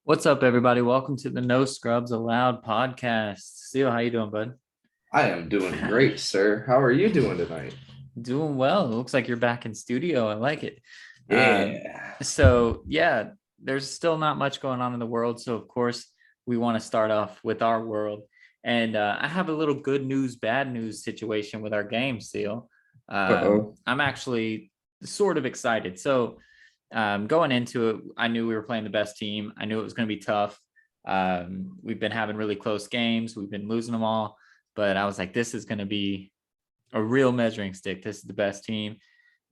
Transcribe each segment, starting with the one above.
What's up, everybody? Welcome to the No Scrubs Allowed podcast. Seal, how you doing, bud? I am doing great, sir. How are you doing tonight? Doing well. It looks like you're back in studio. I like it. Um, Yeah. so there's still not much going on in the world. So of course we want to start off with our world. And I have a little good news, bad news situation with our game, Seal. Uh-oh. I'm actually sort of excited. Going into it, I knew we were playing the best team. I knew it was going to be tough. We've been having really close games. We've been losing them all, but I was like, this is going to be a real measuring stick. This is the best team.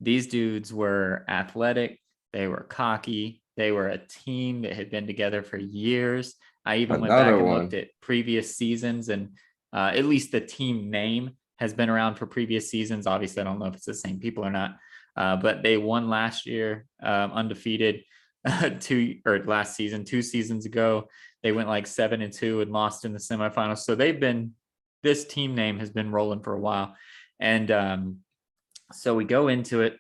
These dudes were athletic. They were cocky. They were a team that had been together for years. I even went Another back and looked one. at previous seasons, and at least the team name has been around for previous seasons. Obviously, I don't know if it's the same people or not, but they won last year, undefeated. Last season, 2 seasons ago, they went like 7-2 and lost in the semifinals. So this team name has been rolling for a while. And so we go into it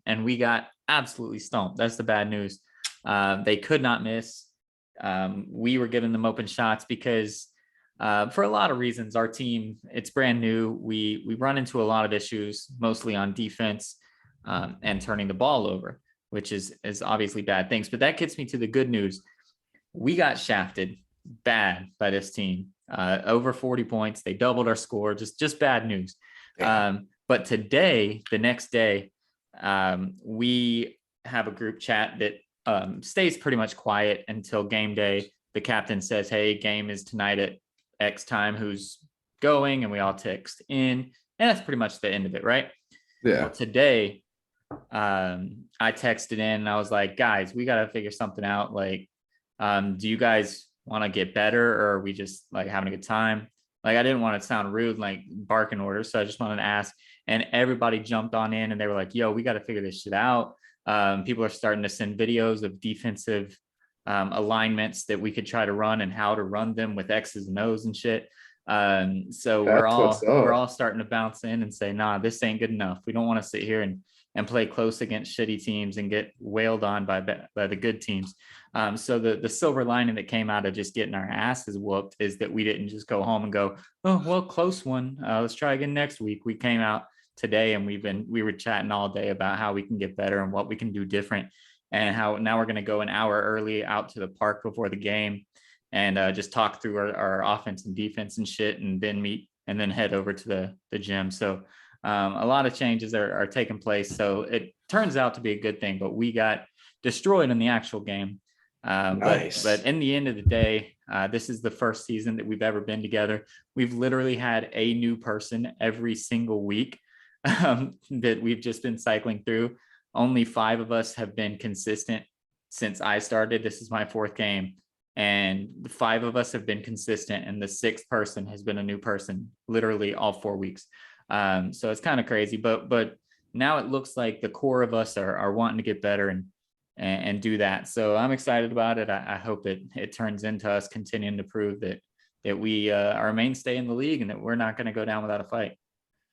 and we got absolutely stomped. That's the bad news. They could not miss. We were giving them open shots because for a lot of reasons, our team, it's brand new. We run into a lot of issues, mostly on defense and turning the ball over, which is obviously bad things. But that gets me to the good news. We got shafted bad by this team, over 40 points. They doubled our score. Just bad news. Damn. But today, the next day, we have a group chat that stays pretty much quiet until game day. The captain says, "Hey, game is tonight at X time. Who's going?" And we all text in, and that's pretty much the end of it, right? Well, Yeah. today, I texted in and I was like, "Guys, we got to figure something out. Like, do you guys want to get better, or are we just like having a good time?" Like, I didn't want to sound rude, like barking orders, so I just wanted to ask. And everybody jumped on in, and they were like, "Yo, we got to figure this shit out." People are starting to send videos of defensive alignments that we could try to run and how to run them with X's and O's and shit. So we're That's what's all we're up. all starting to bounce in and say, "Nah, this ain't good enough. We don't want to sit here and play close against shitty teams and get wailed on by the good teams." So the silver lining that came out of just getting our asses whooped is that we didn't just go home and go, "Oh well, close one. Let's try again next week." We came out today and we were chatting all day about how we can get better and what we can do different, and how now we're going to go an hour early out to the park before the game and just talk through our offense and defense and shit, and then meet and then head over to the gym. So a lot of changes are taking place. So it turns out to be a good thing, but we got destroyed in the actual game. But Nice. in the end of the day, this is the first season that we've ever been together. We've literally had a new person every single week that we've just been cycling through. Only 5 of us have been consistent since I started. This is my 4th game, and the 5 of us have been consistent, and the 6th person has been a new person literally all 4 weeks. So it's kind of crazy, but now it looks like the core of us are wanting to get better and do that. So I'm excited about it. I hope it turns into us continuing to prove that we are a mainstay in the league and that we're not going to go down without a fight.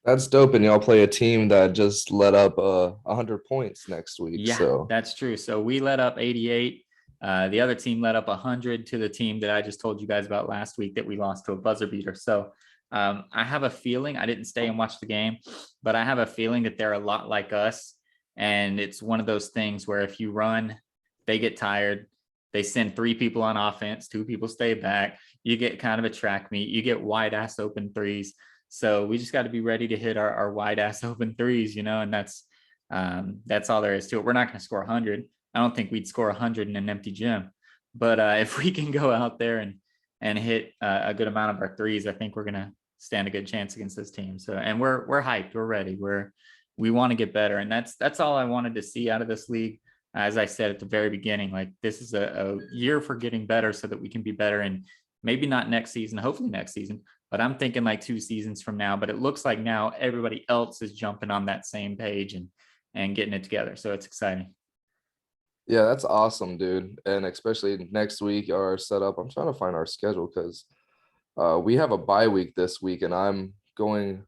That's dope. And y'all play a team that just let up 100 points next week. Yeah, So that's true. So we let up 88. The other team let up 100 to the team that I just told you guys about last week that we lost to a buzzer beater. So I have a feeling, I didn't stay and watch the game, but I have a feeling that they're a lot like us. And it's one of those things where if you run, they get tired. They send 3 people on offense, 2 people stay back. You get kind of a track meet. You get wide ass open threes. So we just got to be ready to hit our wide ass open threes, and that's all there is to it. We're not going to score 100. I don't think we'd score 100 in an empty gym, but if we can go out there and hit a good amount of our threes, I think we're going to stand a good chance against this team. So, and we're hyped, we're ready, we want to get better, and that's all I wanted to see out of this league. As I said at the very beginning, like, this is a year for getting better so that we can be better, and maybe not next season, hopefully next season, but I'm thinking like 2 seasons from now. But it looks like now everybody else is jumping on that same page and getting it together. So it's exciting. yeah, that's awesome, dude. And especially next week, our setup. I'm trying to find our schedule because we have a bye week this week, and I'm going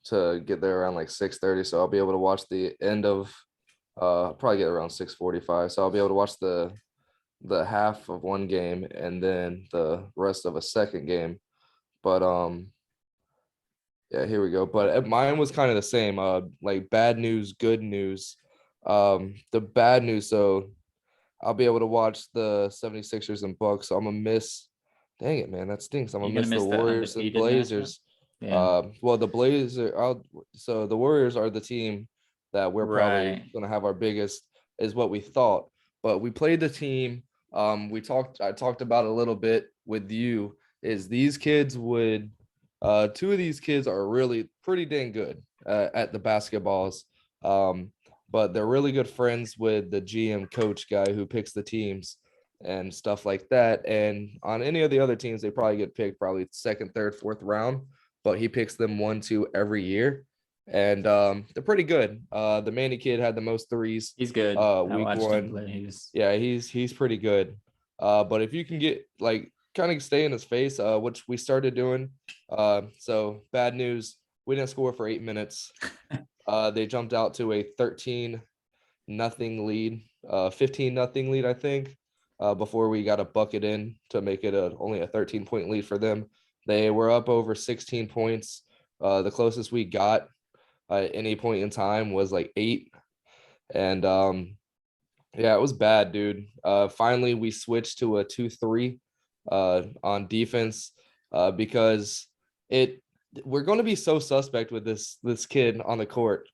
to get there around like 6:30. So I'll be able to watch the end of probably get around 6:45. So I'll be able to watch the half of one game and then the rest of a second game. But yeah, here we go. But mine was kind of the same. Like bad news, good news. The bad news, so I'll be able to watch the 76ers and Bucks. So I'm gonna miss. Dang it, man, that stinks. I'm gonna You're gonna miss the miss the Warriors and undefeated matchup. Blazers. Yeah. Well, the Blazers. So the Warriors are the team that we're probably Right. gonna have our biggest, is what we thought. But we played the team. I talked about a little bit with you. Is these kids would, two of these kids are really pretty dang good at the basketballs. But they're really good friends with the GM coach guy who picks the teams and stuff like that. And on any of the other teams, they probably get picked probably second, third, fourth round, but he picks them 1, 2 every year. And they're pretty good. The Manny kid had the most threes He's good. I week watched him one. play. He's Yeah, he's pretty good. But if you can get like kind of stay in his face, which we started doing. So bad news, we didn't score for 8 minutes. They jumped out to a 13-0 lead, 15-0 lead, I think, before we got a bucket in to make it only a 13-point lead for them. They were up over 16 points. The closest we got at any point in time was like 8. And yeah, it was bad, dude. Finally, we switched to a 2-3 on defense because we're going to be so suspect with this kid on the court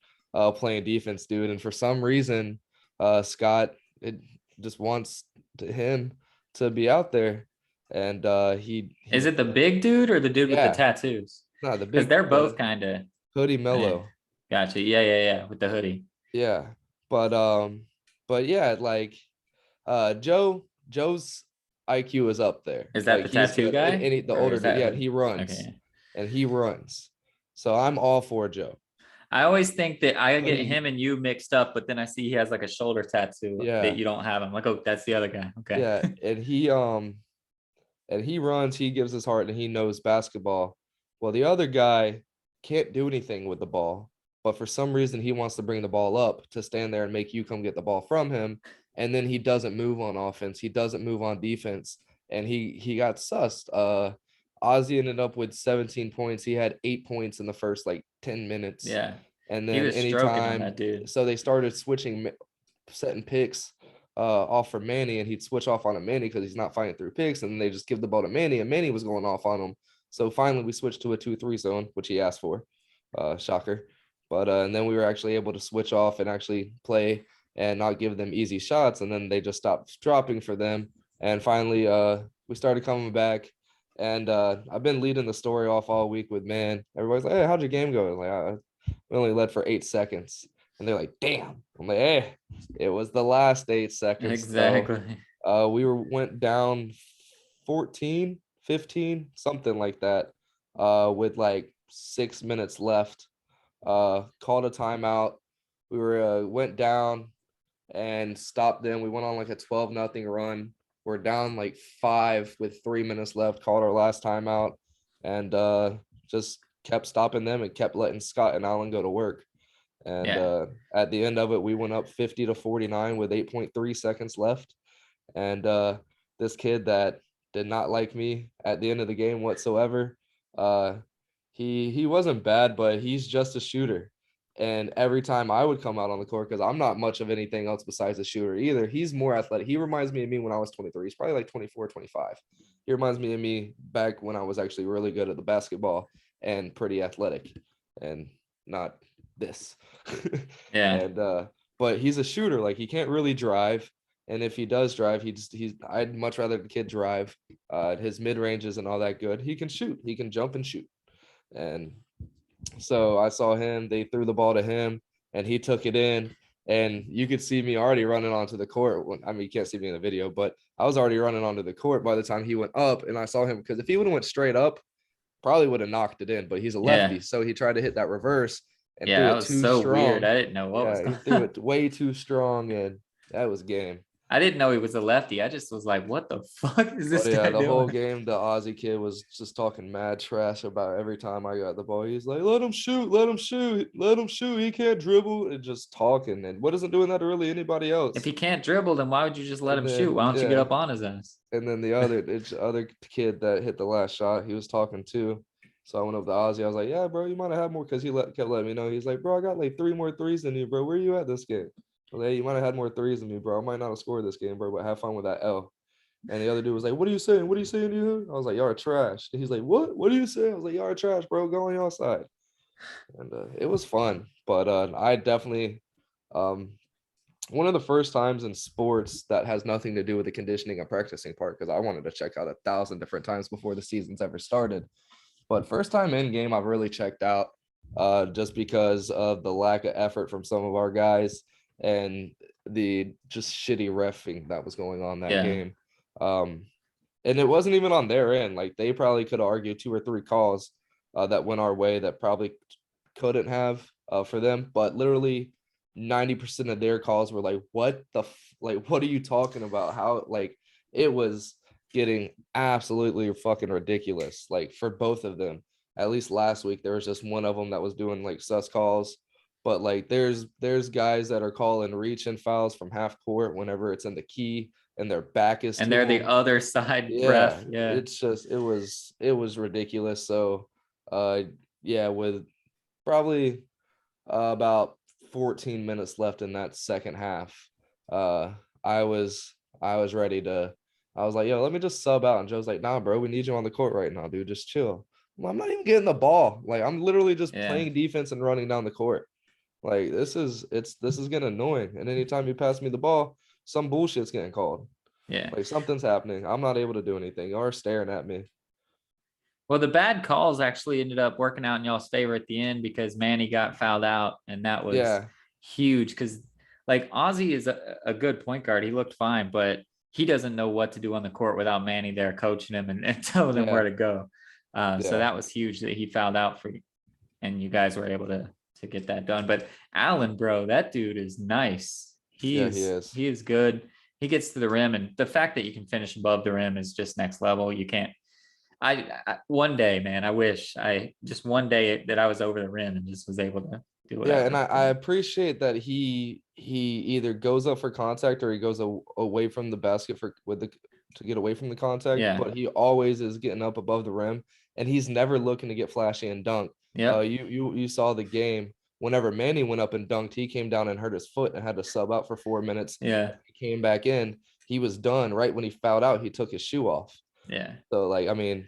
playing defense, dude. And for some reason, Scott, it just wants him to be out there. And he is it the big dude or the dude with the yeah, tattoos? no, the Because big they're both kind of Hoodie Mellow. gotcha. Yeah. With the hoodie. Yeah. But yeah, like Joe's IQ is up there. Is that Like the he's tattoo good. guy? And the Or older is dude, that yeah, hoodie? Okay. and he runs. So I'm all for Joe. I always think that I get Hoodie, him and you mixed up, but then I see he has like a shoulder tattoo that yeah, you don't have. I'm like, oh, that's the other guy. Okay. yeah, and he runs. He gives his heart, and he knows basketball. Well, the other guy can't do anything with the ball, but for some reason he wants to bring the ball up to stand there and make you come get the ball from him, and then he doesn't move on offense. He doesn't move on defense, and he got sussed. Ozzy ended up with 17 points. He had 8 points in the first like 10 minutes. Yeah. And He then was stroking on that anytime, dude. so they started switching, setting picks off for Manny, and he'd switch off on a Manny because he's not fighting through picks, and then they just give the ball to Manny, and Manny was going off on him. So finally, we switched to a 2-3 zone, which he asked for. Shocker. But and then we were actually able to switch off and actually play and not give them easy shots, and then they just stopped dropping for them. And finally, we started coming back. And I've been leading the story off all week with, man, everybody's like, hey, how'd your game go? Like, we only led for 8 seconds. And they're like, damn. I'm like, hey, it was the last 8 seconds. Exactly. So went down 14, 15, something like that, with like 6 minutes left. Called a timeout. We went down and stopped them. We went on like a 12-0 run. We're down like 5 with 3 minutes left, called our last timeout, and just kept stopping them and kept letting Scott and Allen go to work. And at the end of it, we went up 50-49 with 8.3 seconds left. And this kid that did not like me at the end of the game whatsoever, he wasn't bad, but he's just a shooter. And every time I would come out on the court, because I'm not much of anything else besides a shooter either, he's more athletic. He reminds me of me when I was 23. He's probably like 24, 25. He reminds me of me back when I was actually really good at the basketball and pretty athletic and not this. Yeah. And but he's a shooter. Like, he can't really drive. And if he does drive, I'd much rather the kid drive. His mid ranges and all that good. He can shoot. He can jump and shoot. And so I saw him. They threw the ball to him, and he took it in. And you could see me already running onto the court. I mean, you can't see me in the video, but I was already running onto the court by the time he went up. And I saw him, because if he would have went straight up, probably would have knocked it in. But he's a lefty, Yeah. so he tried to hit that reverse and Yeah. threw That it was too so strong. weird. I didn't know what was Yeah, he going threw on. it way too strong, and that was game. I didn't know he was a lefty. I just was like, what the fuck is this But yeah, guy the whole doing? game, the Aussie kid was just talking mad trash about every time I got the ball. He's like, let him shoot, let him shoot, let him shoot. He can't dribble, and just talking. And what isn't doing that to really anybody If else? he can't dribble, then why would you just let And him shoot? then Why don't you get yeah, up on his ass? and then the other kid that hit the last shot, he was talking too. So I went up to Ozzy. I was like, yeah, bro, you might have had more, because kept letting me know. He's like, bro, I got like 3 more threes than you, bro. Where you at this game? I was like, hey, you might have had more threes than me, bro. I might not have scored this game, bro, but have fun with that L. And the other dude was like, what are you saying? What are you saying, you? I was like, y'all are trash. And he's like, what? What are you saying? I was like, y'all are trash, bro. Go on your side. And it was fun. But I definitely, um, one of the first times in sports that has nothing to do with the conditioning and practicing part, because I wanted to check out 1,000 different times before the season's ever started. But first time in game, I've really checked out, just because of the lack of effort from some of our guys and the just shitty reffing that was going on that Yeah. game. Um, and it wasn't even on their end. Like, they probably could argue 2 or 3 calls that went our way that probably couldn't have for them. But literally 90% of their calls were like, what the like, what are you talking about? How, like, it was getting absolutely fucking ridiculous, like, for both of them. At least last week there was just one of them that was doing like sus calls, but like there's guys that are calling reach and fouls from half court whenever it's in the key and their back is And to they're the them. other side Yeah, ref. Yeah. it's just it was ridiculous. So uh yeah, with probably about 14 minutes left in that second half, uh I was I was ready to, I was like, yo, let me just sub out. And Joe's like, nah, bro, we need you on the court right now, dude. Just chill. I'm not even getting the ball. Like, I'm literally just Yeah. playing defense and running down the court. Like, this is getting annoying. And anytime you pass me the ball, some bullshit's getting called. Yeah. Like, something's happening. I'm not able to do anything. Y'all are staring at me. Well, the bad calls actually ended up working out in y'all's favor at the end because Manny got fouled out, and that was Yeah. huge because, like, Ozzy is a good point guard. He looked fine, but he doesn't know what to do on the court without Manny there coaching him and telling him where Yeah. to go. So Yeah. that was huge that he fouled out for you, and you guys were able to get that done. But Allen, bro, that dude is nice. Yeah, he is. He is good. He gets to the rim, and the fact that you can finish above the rim is just next level. You can't. One day, man, I wish I just one day that I was over the rim and just was able to do Yeah, and whatever. I appreciate that he either goes up for contact or he goes away from the basket to get away from the contact, Yeah. but he always is getting up above the rim, and he's never looking to get flashy and dunk. Yep. You saw the game whenever Manny went up and dunked, he came down and hurt his foot and had to sub out for 4 minutes. Yeah. He came back in, he was done. Right when he fouled out, he took his shoe off. Yeah. So, like, I mean,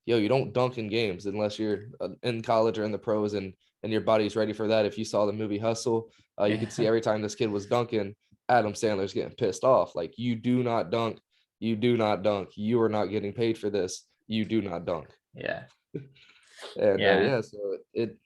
you don't dunk in games unless you're in college or in the pros, and your body's ready for that. If you saw the movie Hustle, you could see Yeah. every time this kid was dunking, Adam Sandler's getting pissed off. Like, you do not dunk. You do not dunk. You are not getting paid for this. You do not dunk. Yeah. And Yeah. yeah, so it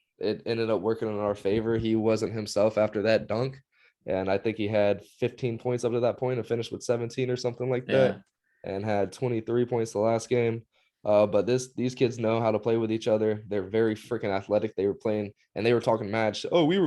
ended up working in our favor. He wasn't himself after that dunk. And I think he had 15 points up to that point and finished with 17 or something like that, Yeah. and had 23 points the last game. But these kids know how to play with each other. They're very freaking athletic. They were playing and they were talking match. Oh, we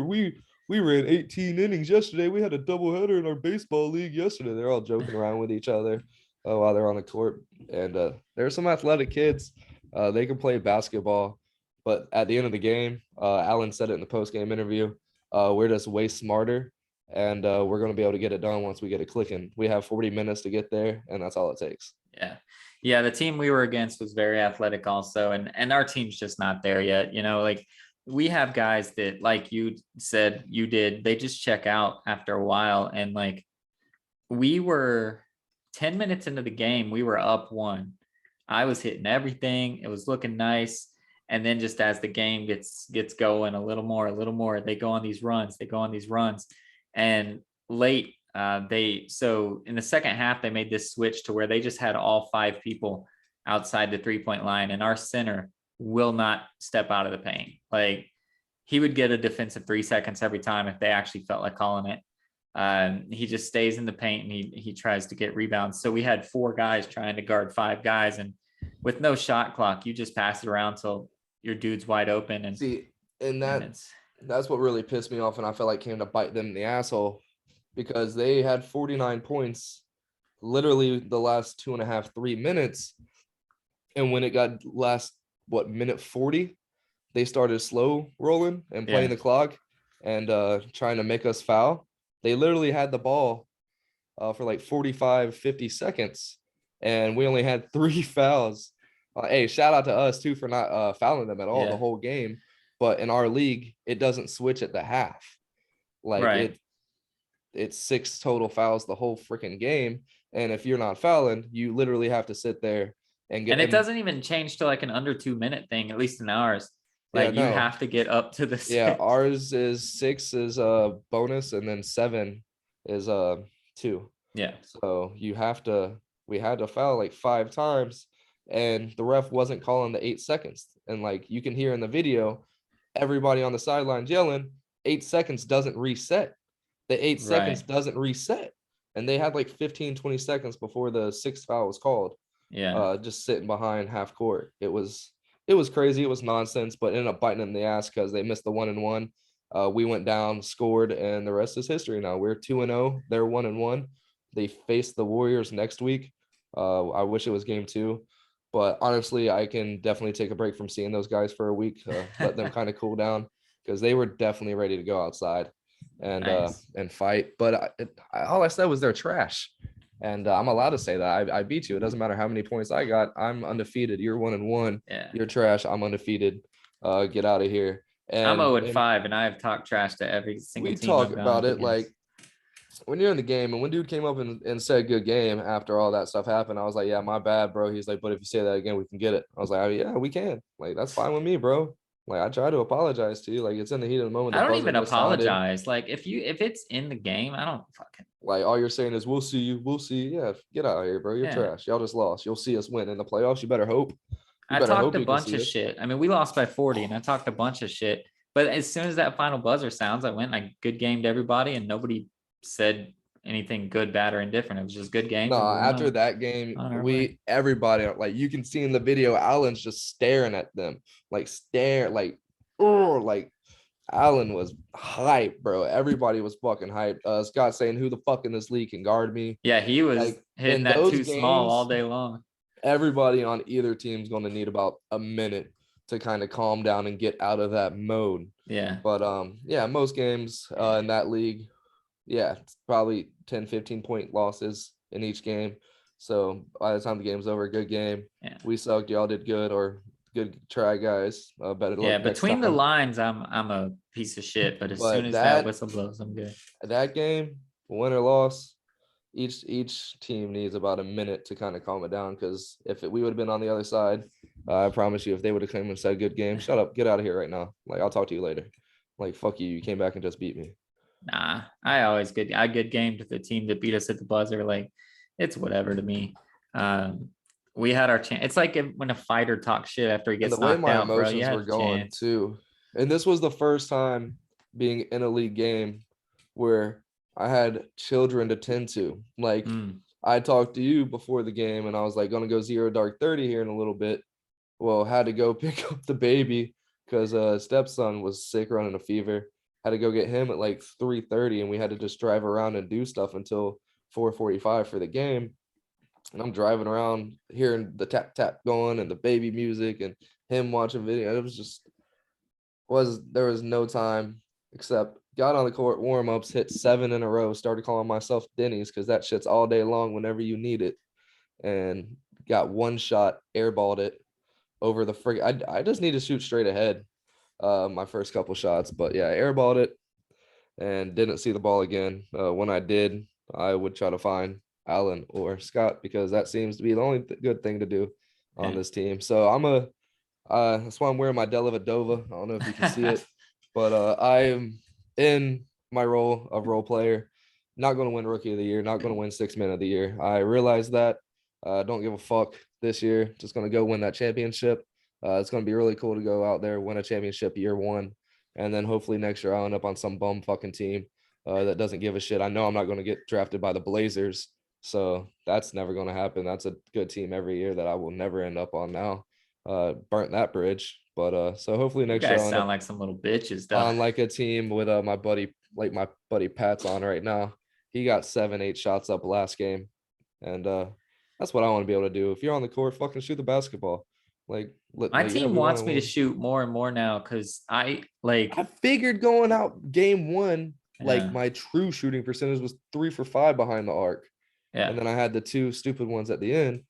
ran 18 innings yesterday. We had a doubleheader in our baseball league yesterday. They're all joking around with each other while they're on the court. And there are some athletic kids. They can play basketball. But at the end of the game, Alan said it in the post-game interview, we're just way smarter, and we're going to be able to get it done once we get it clicking. We have 40 minutes to get there, and that's all it takes. Yeah. Yeah. The team we were against was very athletic also. And our team's just not there yet. Like we have guys that, like you said, you did, they just check out after a while. And like we were 10 minutes into the game, we were up 1. I was hitting everything. It was looking nice. And then just as the game gets going a little more, they go on these runs. And late, so in the second half, they made this switch to where they just had all 5 people outside the 3-point line, and our center will not step out of the paint. Like he would get a defensive 3 seconds every time if they actually felt like calling it. He just stays in the paint and he tries to get rebounds. So we had 4 guys trying to guard 5 guys, and with no shot clock, you just pass it around till your dude's wide open. And that's what really pissed me off, and I felt like came to bite them in the asshole. because they had 49 points literally the last 2.5, 3 minutes. And when it got minute 40, they started slow rolling and playing the clock and trying to make us foul. They literally had the ball for like 45, 50 seconds, and we only had 3 fouls. Hey, shout out to us too for not fouling them at all the whole game. But in our league, it doesn't switch at the half. Like it's 6 total fouls the whole freaking game. And if you're not fouling, you literally have to sit there and it doesn't even change to like an under 2-minute thing, at least in ours. Like you have to get up to the 6. Yeah, ours is 6 is a bonus, and then 7 is 2. Yeah. So we had to foul like 5 times, and the ref wasn't calling the 8 seconds. And like you can hear in the video, everybody on the sidelines yelling, 8 seconds doesn't reset. The 8 seconds doesn't reset. And they had like 15, 20 seconds before the 6th foul was called. Yeah. Just sitting behind half court. It was crazy. It was nonsense, but ended up biting them in the ass because they missed the 1-1. We went down, scored, and the rest is history now. We're 2-0. They're 1-1. They face the Warriors next week. I wish it was game 2, but honestly, I can definitely take a break from seeing those guys for a week, let them kind of cool down, because they were definitely ready to go outside and fight. But all I said was they're trash. And I'm allowed to say that. I beat you. It doesn't matter how many points I got. I'm undefeated. You're 1-1. Yeah. You're trash. I'm undefeated. Get out of here. And I'm 0-5, and I have talked trash to every single team. We talk about it like when you're in the game, and when dude came up and said good game after all that stuff happened, I was like, yeah, my bad, bro. He's like, but if you say that again, we can get it. I was like, oh, yeah, we can. Like, that's fine with me, bro. Like, I try to apologize to you. Like, it's in the heat of the moment. I don't even apologize. Like, if it's in the game, I don't fucking. Like, all you're saying is, we'll see you. We'll see. Yeah, get out of here, bro. You're trash. Y'all just lost. You'll see us win in the playoffs. You better hope. I talked a bunch of shit. I mean, we lost by 40, and I talked a bunch of shit. But as soon as that final buzzer sounds, I went and I good gamed everybody, and nobody said anything good, bad, or indifferent. It was just good game. No, after that game, everybody, like, you can see in the video, Allen's just staring at them, like Allen was hype, bro. Everybody was fucking hype. Scott saying, who the fuck in this league can guard me? Yeah, he was like, hitting that too small all day long. Everybody on either team's going to need about a minute to kind of calm down and get out of that mode. Yeah. But most games in that league, it's probably 10, 15 point losses in each game. So by the time the game's over, good game. Yeah. We sucked. Y'all did good, or good try, guys. Better luck. Yeah, between the lines, I'm a piece of shit. But soon as that whistle blows, I'm good. That game, win or loss, each team needs about a minute to kind of calm it down. Because if we would have been on the other side, I promise you, if they would have come and said good game, shut up, get out of here right now. Like, I'll talk to you later. Like, fuck you. You came back and just beat me. Nah, I good gamed with the team that beat us at the buzzer. Like, it's whatever to me. We had our chance. It's like when a fighter talks shit after he gets knocked out, bro. You had were going too. And this was the first time being in a league game where I had children to tend to. Like, I talked to you before the game, and I was like, gonna go 0 dark 30 here in a little bit. Well, had to go pick up the baby because stepson was sick, running a fever. Had to go get him at like 3:30, and we had to just drive around and do stuff until 4:45 for the game. And I'm driving around hearing the tap tap going and the baby music and him watching video. It was just there was no time except got on the court, warm-ups, hit 7 in a row, started calling myself Denny's because that shit's all day long whenever you need it. And got one shot, airballed it over the frick. I just need to shoot straight ahead my first couple shots. But yeah, airballed it and didn't see the ball again. When I did, I would try to find Allen or Scott because that seems to be the only good thing to do on this team. So that's why I'm wearing my Delavadova. I don't know if you can see it, but I'm in my role of role player. Not going to win Rookie of the Year, not going to win 6 Man of the Year. I realize that. Don't give a fuck this year. Just going to go win that championship. It's going to be really cool to go out there, win a championship year 1. And then hopefully next year I'll end up on some bum fucking team that doesn't give a shit. I know I'm not going to get drafted by the Blazers. So that's never going to happen. That's a good team every year that I will never end up on now. Burnt that bridge. But so hopefully next year I'll sound like some little bitches, though. On like a team with my buddy Pat's on right now. he got 7-8 shots up last game. And that's what I want to be able to do. If you're on the court, fucking shoot the basketball. Like, My yeah, team we want wants to me to win. shoot more and more now because I figured going out game one, like yeah, my true shooting percentage was 3 for 5 behind the arc. And yeah. then I had the 2 stupid ones at the end.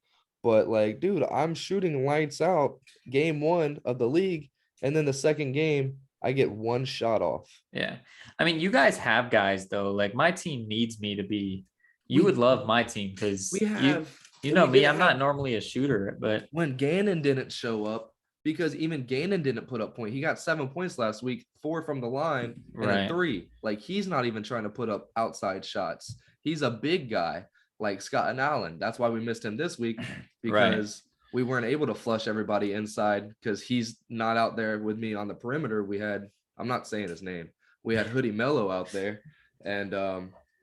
But like, dude, I'm shooting lights out game one of the league. And then the second game, I get 1 shot off. Yeah. I mean, you guys have guys though. Like my team needs me to be. You We would love my team we because have you and know we me. didn't I'm not have normally a shooter, but when Gannon didn't show up, because even Gannon didn't put up point. He got 7 points last week, 4 from the line, and a right. 3. Like he's not even trying to put up outside shots. He's a big guy like Scott and Allen. That's why we missed him this week, Right. because we weren't able to flush everybody inside because he's not out there with me on the perimeter. We had, I'm not saying his name. We had Hoodie Mello out there, and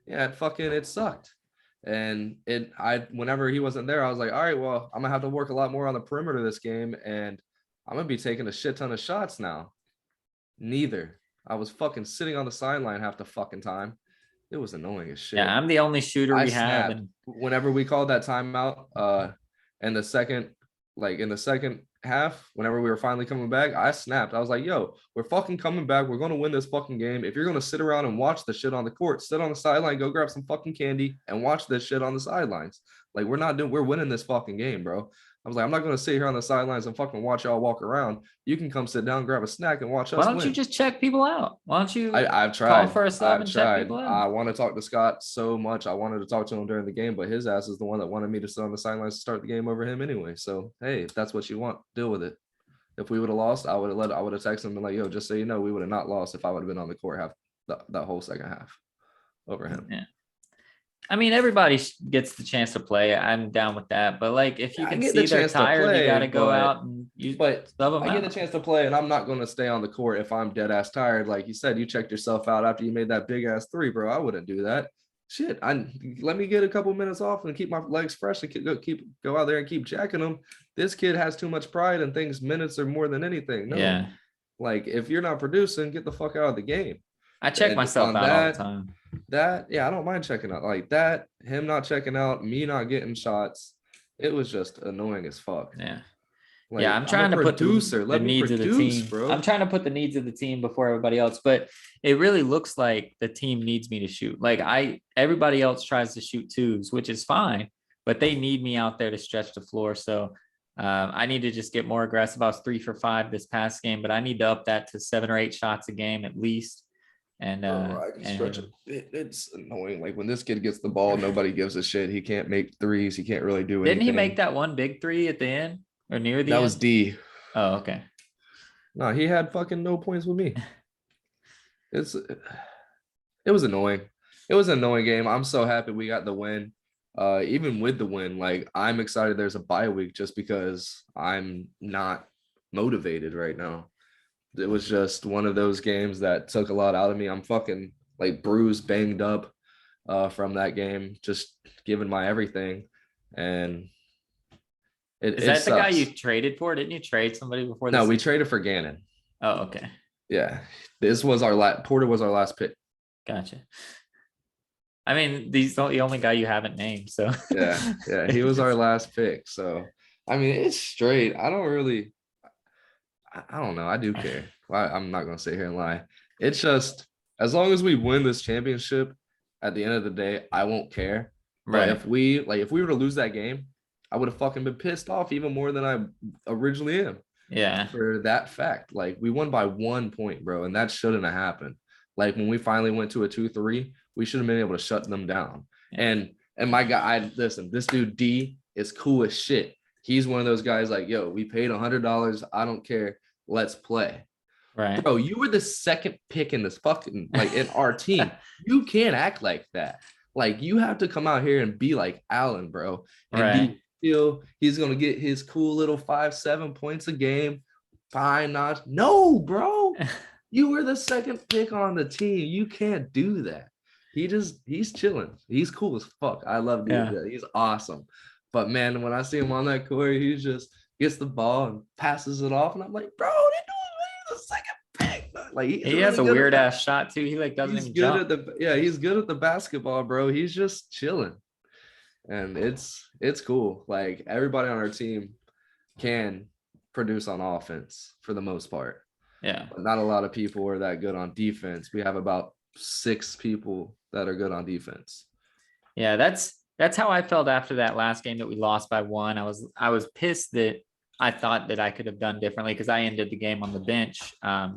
yeah, it sucked. And whenever he wasn't there, I was like, all right, well, I'm gonna have to work a lot more on the perimeter this game, and I'm gonna be taking a shit ton of shots now. Neither. I was fucking sitting on the sideline half the fucking time. It was annoying as shit. Yeah, I'm the only shooter I we have, snapped and whenever we called that timeout. In the second half, whenever we were finally coming back, I snapped. I was like, yo, we're fucking coming back. We're gonna win this fucking game. If you're gonna sit around and watch the shit on the court, sit on the sideline, go grab some fucking candy and watch this shit on the sidelines. Like, we're winning this fucking game, bro. I was like, I'm not gonna sit here on the sidelines and fucking watch y'all walk around. You can come sit down, grab a snack, and watch why us don't you win. just check people out? Why don't you I've call tried. for a sub and check people I out? want to talk to Scott so much. I wanted to talk to him during the game, but his ass is the one that wanted me to sit on the sidelines to start the game over him anyway. So hey, if that's what you want, deal with it. If we would have lost, I would have texted him and like, yo, just so you know, we would have not lost if I would have been on the court half that whole second half over him. Yeah. I mean, everybody gets the chance to play. I'm down with that. But like, if you can see they're tired, you got to go out and but sub them I get a out. chance to play, and I'm not going to stay on the court if I'm dead ass tired. Like you said, you checked yourself out after you made that big ass 3, bro. I wouldn't do that. Shit, let me get a couple minutes off and keep my legs fresh and go out there and keep jacking them. This kid has too much pride and thinks minutes are more than anything. No, Yeah. like if you're not producing, get the fuck out of the game. I check And myself on out all the time. yeah, I don't mind checking out like that. Him not checking out, me not getting shots. It was just annoying as fuck. Yeah. Like, Yeah, I'm trying to put the needs of the team. bro. I'm trying to put the needs of the team before everybody else, but it really looks like the team needs me to shoot. Like everybody else tries to shoot twos, which is fine, but they need me out there to stretch the floor. So I need to just get more aggressive. I was 3 for 5 this past game, but I need to up that to 7 or 8 shots a game at least. And I can stretch a bit. It's annoying. Like when this kid gets the ball, nobody gives a shit. He can't make threes. He can't really do anything. Didn't he make that one big 3 at the end or near the end? That was D. Oh, okay. No, he had fucking no points with me. It was annoying. It was an annoying game. I'm so happy we got the win. Even with the win, like I'm excited there's a bye week just because I'm not motivated right now. It was just one of those games that took a lot out of me. I'm fucking like bruised, banged up from that game, just giving my everything. And Is that the guy you traded for? Didn't you trade somebody before this? No, we traded for Gannon. Oh, okay. Yeah. This was Porter was our last pick. Gotcha. I mean, he's the only guy you haven't named, so yeah, he was our last pick. So I mean, it's straight. I don't know. I do care. I'm not gonna sit here and lie. It's just as long as we win this championship, at the end of the day, I won't care. Right. But if we were to lose that game, I would have fucking been pissed off even more than I originally am. Yeah. For that fact. Like we won by 1 point, bro, and that shouldn't have happened. Like when we finally went to a 2-3, we should have been able to shut them down. Yeah. And my guy, listen, this dude D is cool as shit. He's one of those guys like, yo, we paid $100. I don't care. Let's play. Right. Bro, you were the second pick in this fucking, like in our team. You can't act like that. Like you have to come out here and be like Allen, bro. And he's going to get his cool little 5-7 points a game. Fine, not. No, bro. You were the second pick on the team. You can't do that. He's chilling. He's cool as fuck. I love dude. Yeah. He's awesome. But man, when I see him on that court, he just gets the ball and passes it off. And I'm like, bro, they're doing the second pick. Like He has really a good weird at that. ass shot too. He like doesn't He's even good jump. at he's good at the basketball, bro. He's just chilling. And it's cool. Like everybody on our team can produce on offense for the most part. Yeah. But not a lot of people are that good on defense. We have about 6 people that are good on defense. Yeah, that's how I felt after that last game that we lost by 1. I was pissed that I thought that I could have done differently because I ended the game on the bench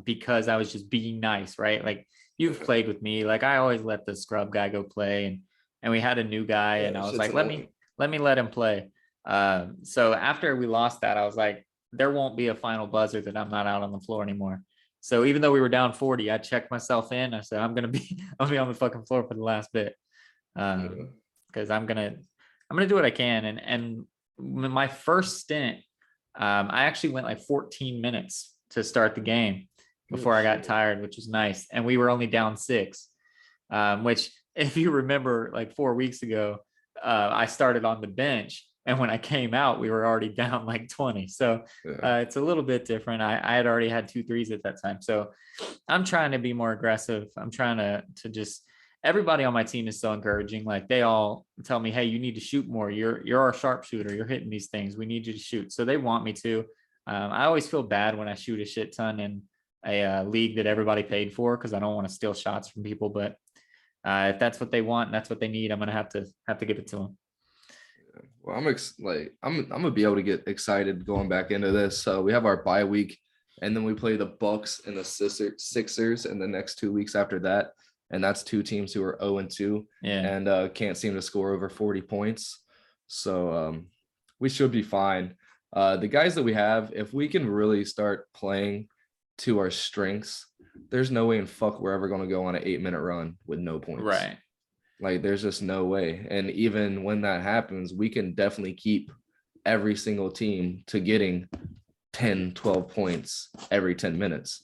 because I was just being nice, right? Like you've played with me, like I always let the scrub guy go play, and we had a new guy, and I was like, let me let him play. So after we lost that, I was like, there won't be a final buzzer that I'm not out on the floor anymore. So even though we were down 40, I checked myself in. I said, I'm gonna be on the fucking floor for the last bit. Because I'm gonna do what I can. And my first stint, I actually went like 14 minutes to start the game before I got tired, which was nice. And we were only down 6, which if you remember, like 4 weeks ago, I started on the bench. And when I came out, we were already down like 20. So it's a little bit different. I had already had 2 threes at that time. So I'm trying to be more aggressive. I'm trying to just, everybody on my team is so encouraging. Like they all tell me, hey, you need to shoot more. You're our sharpshooter. You're hitting these things. We need you to shoot. So they want me to. I always feel bad when I shoot a shit ton in a league that everybody paid for because I don't want to steal shots from people. But if that's what they want and that's what they need, I'm gonna have to give it to them. Well, I'm gonna be able to get excited going back into this. So we have our bye week, and then we play the Bucks and the Sixers in the next 2 weeks after that. And that's 2 teams who are 0-2 and can't seem to score over 40 points. So we should be fine. The guys that we have, if we can really start playing to our strengths, there's no way in fuck we're ever going to go on an 8-minute run with no points. Right. Like there's just no way. And even when that happens, we can definitely keep every single team to getting 10, 12 points every 10 minutes.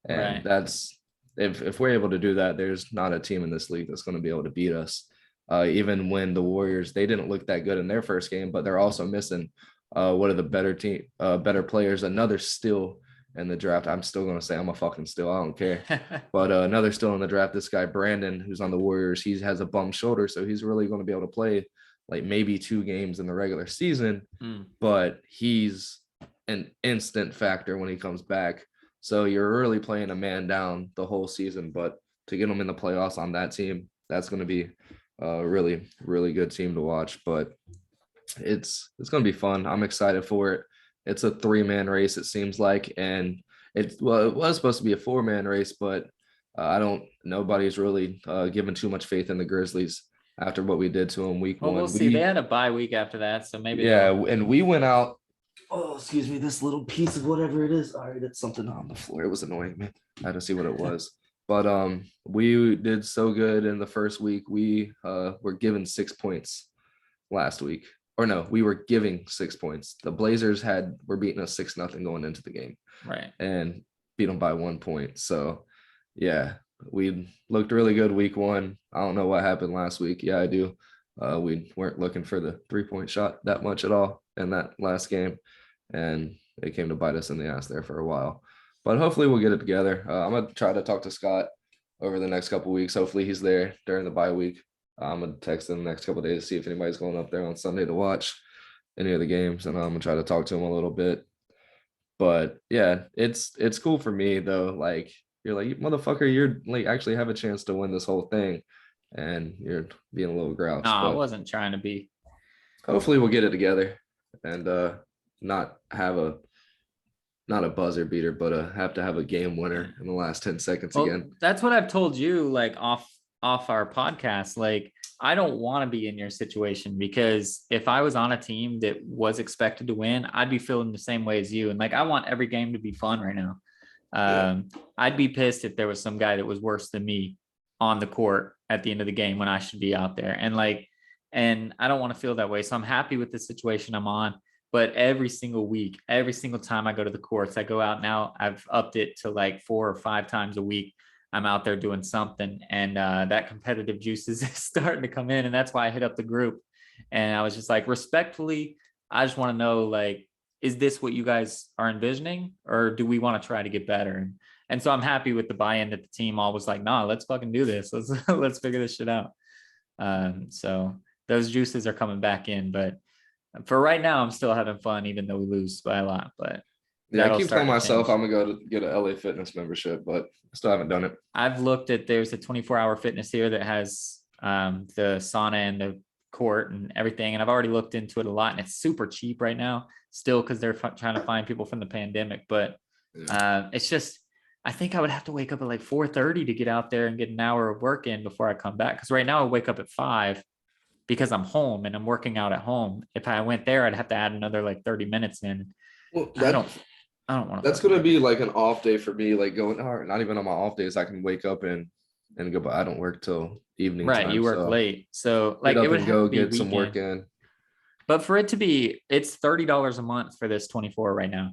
And that's, if we're able to do that, there's not a team in this league that's going to be able to beat us. Even when the Warriors, they didn't look that good in their first game, but they're also missing one of the better players, another steal in the draft. I'm still going to say I'm a fucking steal. I don't care. But another steal in the draft, this guy, Brandon, who's on the Warriors, he has a bum shoulder. So he's really going to be able to play like maybe 2 games in the regular season, but he's an instant factor when he comes back. So you're really playing a man down the whole season, but to get them in the playoffs on that team, that's going to be a really, really good team to watch. But it's going to be fun. I'm excited for it. It's a 3-man race, it seems like, and it was supposed to be a 4-man race, but nobody's really given too much faith in the Grizzlies after what we did to them week 1. We'll see. They had a bye week after that, so maybe. And we went out. Oh, excuse me, this little piece of whatever it is. All right, it's something on the floor. It was annoying, man. I had to see what it was. But we did so good in the first week. We were given 6 points last week. Or no, we were giving 6 points. The Blazers were beating us 6-0 going into the game. Right. And beat them by 1 point. So yeah, we looked really good week 1. I don't know what happened last week. Yeah, I do. We weren't looking for the 3-point shot that much at all in that last game. And it came to bite us in the ass there for a while. But hopefully we'll get it together. I'm going to try to talk to Scott over the next couple of weeks. Hopefully he's there during the bye week. I'm going to text him the next couple of days to see if anybody's going up there on Sunday to watch any of the games. And I'm going to try to talk to him a little bit. But yeah, it's cool for me though. Like you're like, motherfucker, you're like actually have a chance to win this whole thing. And you're being a little grouch. No, I wasn't trying to be. Hopefully we'll get it together and not a buzzer beater, but have to have a game winner in the last 10 seconds again. That's what I've told you, like off our podcast. Like, I don't want to be in your situation because if I was on a team that was expected to win, I'd be feeling the same way as you. And like, I want every game to be fun right now. I'd be pissed if there was some guy that was worse than me on the court at the end of the game when I should be out there. And I don't want to feel that way. So I'm happy with the situation I'm on. But every single week, every single time I go to the courts, I go out now. I've upped it to like 4 or 5 times a week. I'm out there doing something, and that competitive juice is starting to come in. And that's why I hit up the group. And I was just like, respectfully, I just want to know, like, is this what you guys are envisioning, or do we want to try to get better? And so I'm happy with the buy-in that the team all was like, nah, let's fucking do this. Let's figure this shit out. So those juices are coming back in, but for right now, I'm still having fun, even though we lose by a lot. But Yeah, I keep start telling to myself change. I'm gonna go to get an LA Fitness membership, but I still haven't done it. I've looked at, there's a 24-hour fitness here that has the sauna and the court and everything. And I've already looked into it a lot, and it's super cheap right now still, because they're trying to find people from the pandemic. But it's just, I think I would have to wake up at like 4:30 to get out there and get an hour of work in before I come back. Because right now I wake up at 5 because I'm home and I'm working out at home. If I went there, I'd have to add another like 30 minutes in. Well, I don't want to. that's gonna be like an off day for me. Like going, or not even on my off days, I can wake up and go. But I don't work till evening Right, time. you work So late, so get like up it would and have go to be get some work weekend. in. But for it to be, it's $30 a month for this 24 right now.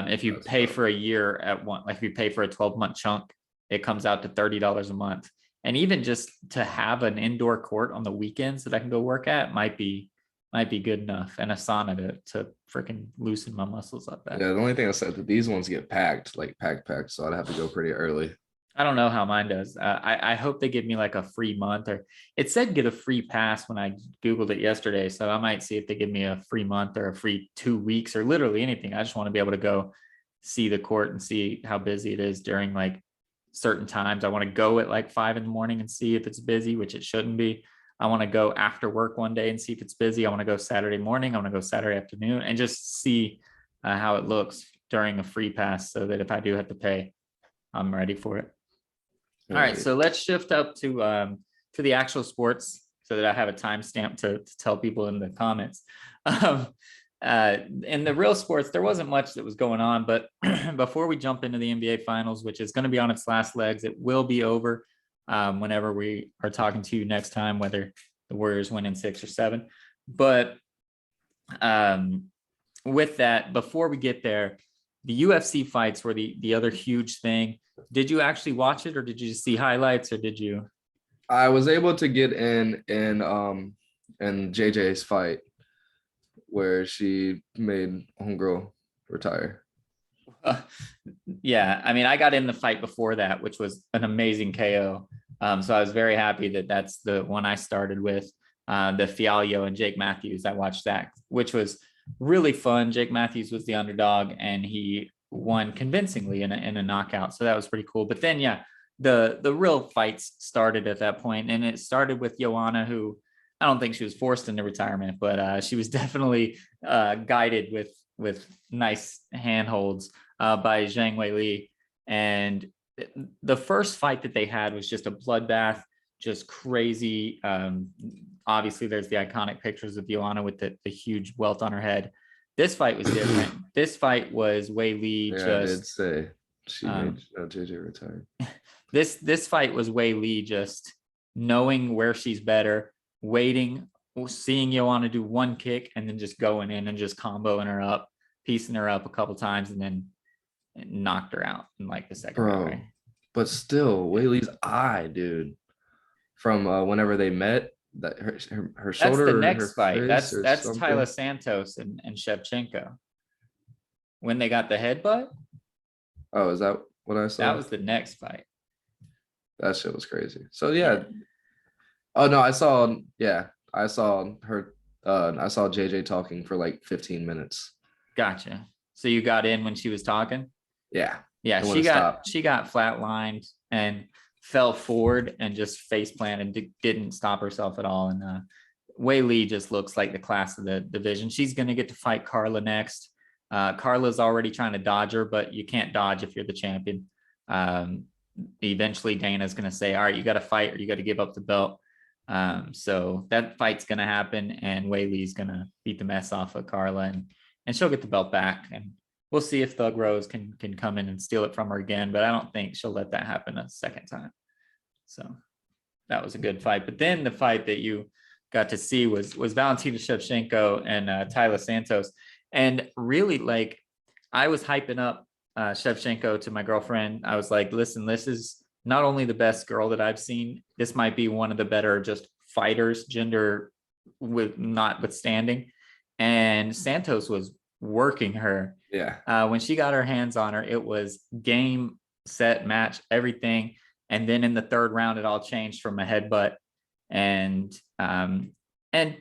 If you That's pay tough. for a year at one, like if you pay for a 12-month chunk, it comes out to $30 a month. And even just to have an indoor court on the weekends that I can go work at might be good enough, and a sauna to freaking loosen my muscles up that. Yeah, the only thing I said that these ones get packed, like packed, so I'd have to go pretty early. I don't know how mine does. I hope they give me like a free month, or it said get a free pass when I Googled it yesterday. So I might see if they give me a free month or a free 2 weeks or literally anything. I just want to be able to go see the court and see how busy it is during like certain times. I want to go at like 5 in the morning and see if it's busy, which it shouldn't be. I want to go after work one day and see if it's busy. I want to go Saturday morning. I want to go Saturday afternoon and just see how it looks during a free pass, so that if I do have to pay, I'm ready for it. All right, so let's shift up to the actual sports, so that I have a timestamp to tell people in the comments. In the real sports, there wasn't much that was going on, but before we jump into the NBA Finals, which is going to be on its last legs, it will be over whenever we are talking to you next time, whether the Warriors win in 6 or 7. But with that, before we get there, the UFC fights were the other huge thing. Did you actually watch it, or did you just see highlights, or did you? I was able to get in JJ's fight where she made homegirl retire. Yeah, I mean, I got in the fight before that, which was an amazing KO. So I was very happy that that's the one I started with. The Fialho and Jake Matthews. I watched that, which was really fun. Jake Matthews was the underdog, and he won convincingly in a knockout. So that was pretty cool. But then, yeah, the real fights started at that point, and it started with Joanna, who I don't think she was forced into retirement, but she was definitely guided with nice handholds by Zhang Weili. And the first fight that they had was just a bloodbath, just crazy. Obviously, there's the iconic pictures of Joanna with the huge welt on her head. This fight was different. This fight was Weili Yeah, just. I did say she made JJ retire. This fight was Weili just knowing where she's better, waiting, seeing Joanna do one kick, and then just going in and just comboing her up, piecing her up a couple times, and then knocked her out in like the second round. Right? But still, Weili's eye, dude, from whenever they met, that her shoulder. That's the next fight. That's something. Tyler Santos and Shabshenko. When they got the headbutt. Oh, is that what I saw? That was the next fight. That shit was crazy. So yeah. Oh no, I saw. Yeah, I saw her. I saw JJ talking for like 15 minutes. Gotcha. So you got in when she was talking? Yeah. Yeah, she got flatlined and fell forward and just face planted and didn't stop herself at all. And Weili just looks like the class of the division. She's going to get to fight Carla next. Carla's already trying to dodge her, but you can't dodge if you're the champion. Eventually Dana's going to say, all right, you got to fight or you got to give up the belt. So that fight's going to happen, and Weili's going to beat the mess off of Carla, and she'll get the belt back. And we'll see if Thug Rose can come in and steal it from her again, but I don't think she'll let that happen a second time. So that was a good fight. But then the fight that you got to see was Valentino Shabshenko and Tyler Santos. And really, like, I was hyping up Shabshenko to my girlfriend. I was like, listen, this is not only the best girl that I've seen, this might be one of the better just fighters, gender with notwithstanding. And Santos was working her. Yeah. When she got her hands on her, it was game set match, everything. And then in the third round, it all changed from a headbutt. And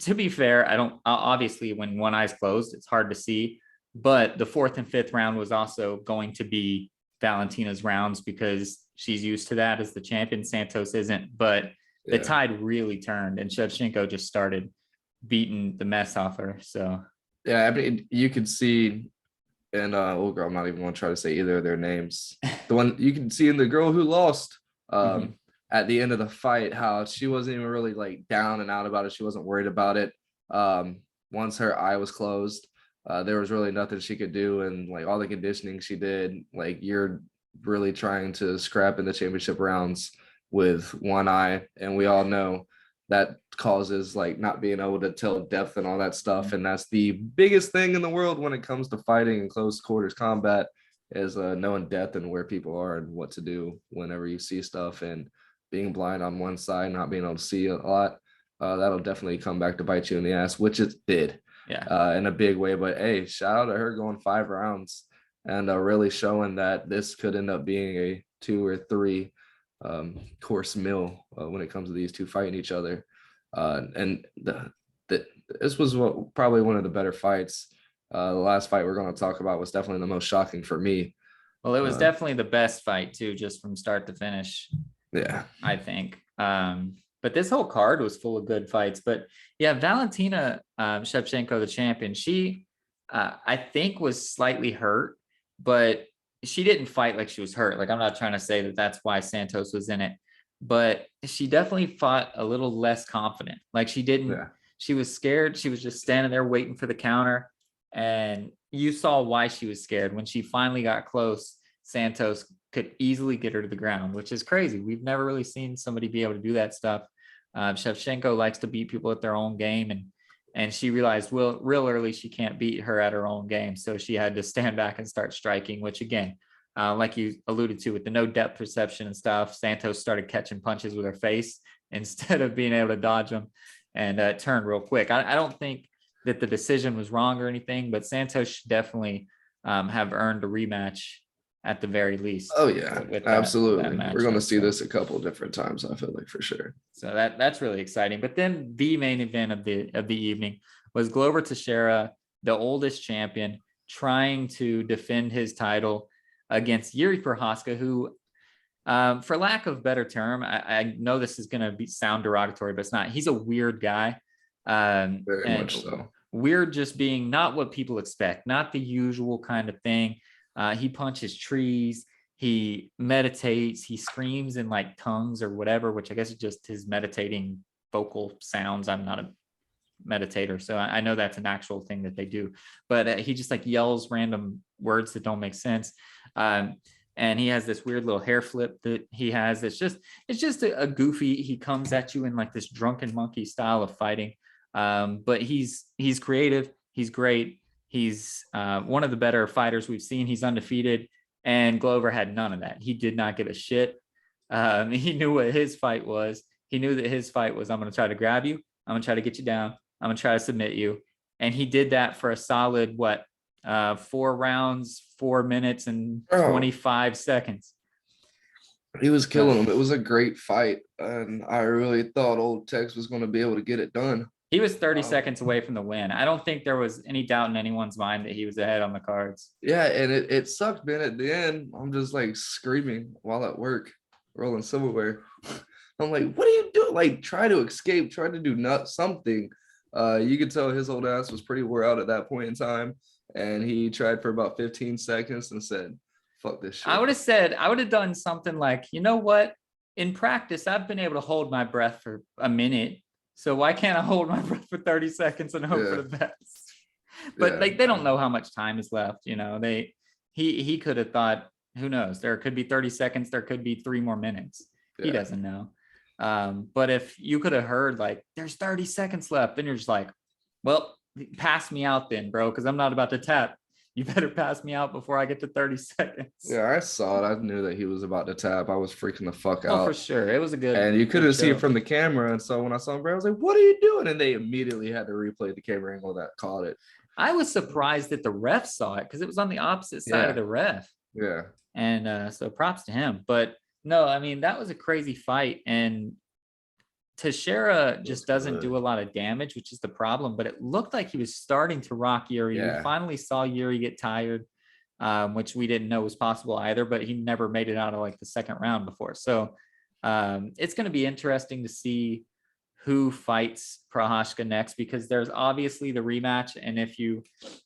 to be fair, I don't obviously when one eye's closed, it's hard to see. But the fourth and fifth round was also going to be Valentina's rounds because she's used to that as the champion. Santos isn't. But the tide really turned, and Shabshenko just started beating the mess off her. So yeah, I mean, you could see, and I'm not even going to try to say either of their names. The one you can see in the girl who lost. At the end of the fight, how she wasn't even really like down and out about it. She wasn't worried about it. Once her eye was closed, there was really nothing she could do. And like all the conditioning she did, like you're really trying to scrap in the championship rounds with one eye. And we all know that causes like not being able to tell depth and all that stuff. And that's the biggest thing in the world when it comes to fighting in close quarters combat is knowing depth and where people are and what to do whenever you see stuff. And being blind on one side, not being able to see a lot, that'll definitely come back to bite you in the ass, which it did in a big way. But hey, shout out to her going 5 rounds and really showing that this could end up being a 2 or 3 course meal when it comes to these two fighting each other. And this was probably one of the better fights. The last fight we're going to talk about was definitely the most shocking for me. Well, it was definitely the best fight too, just from start to finish. Yeah, I think. But this whole card was full of good fights. But yeah, Valentina Shabshenko, the champion, she I think was slightly hurt, but she didn't fight like she was hurt. Like I'm not trying to say that that's why Santos was in it, but she definitely fought a little less confident. Like she didn't. Yeah. She was scared. She was just standing there waiting for the counter, and you saw why she was scared. When she finally got close, Santos could easily get her to the ground, which is crazy. We've never really seen somebody be able to do that stuff. Shabshenko likes to beat people at their own game, and she realized real early she can't beat her at her own game, so she had to stand back and start striking, which again, like you alluded to with the no depth perception and stuff, Santos started catching punches with her face instead of being able to dodge them, and turned real quick. I don't think that the decision was wrong or anything, but Santos should definitely have earned a rematch at the very least. Oh yeah, absolutely. We're going to see this a couple of different times, I feel like, for sure. So that's really exciting. But then the main event of the evening was Glover Teixeira, the oldest champion, trying to defend his title against Yuri Prochazka, who, for lack of better term, I know this is going to sound derogatory, but it's not. He's a weird guy. Very much so. Weird just being not what people expect, not the usual kind of thing. He punches trees, he meditates, he screams in like tongues or whatever, which I guess is just his meditating vocal sounds. I'm not a meditator, so I know that's an actual thing that they do, but he just like yells random words that don't make sense. And he has this weird little hair flip that he has. It's just a goofy, he comes at you in like this drunken monkey style of fighting. But he's creative, he's great. He's one of the better fighters we've seen. He's undefeated, and Glover had none of that. He did not give a shit. He knew what his fight was. He knew that his fight was, I'm going to try to grab you. I'm going to try to get you down. I'm going to try to submit you. And he did that for a solid, 4 rounds, 4 minutes and 25 seconds. He was killing him. It was a great fight. And I really thought old Tex was going to be able to get it done. He was 30 seconds away from the win. I don't think there was any doubt in anyone's mind that he was ahead on the cards. Yeah, and it sucked, man. At the end, I'm just like screaming while at work, rolling silverware. I'm like, what are you doing? Like, try to escape, try to do something. You could tell his old ass was pretty wore out at that point in time. And he tried for about 15 seconds and said, fuck this shit. I would have done something like, you know what? In practice, I've been able to hold my breath for a minute. So why can't I hold my breath for 30 seconds and hope for the best? But like, they don't know how much time is left. You know, he could have thought, who knows? There could be 30 seconds. There could be 3 more minutes. Yeah. He doesn't know. But if you could have heard like, there's 30 seconds left, then you're just like, well, pass me out then, bro, because I'm not about to tap. You better pass me out before I get to 30 seconds. Yeah, I saw it. I knew that he was about to tap. I was freaking the fuck out. Oh, for sure. It was a good. And you couldn't see it from the camera. And so when I saw him, I was like, what are you doing? And they immediately had to replay the camera angle that caught it. I was surprised that the ref saw it because it was on the opposite side of the ref. Yeah. And so props to him. But no, I mean, that was a crazy fight. And Teixeira just doesn't do a lot of damage, which is the problem. But it looked like he was starting to rock Yuri. Yeah. We finally saw Yuri get tired, which we didn't know was possible either. But he never made it out of like the second round before. So it's going to be interesting to see who fights Prochazka next, because there's obviously the rematch. And if you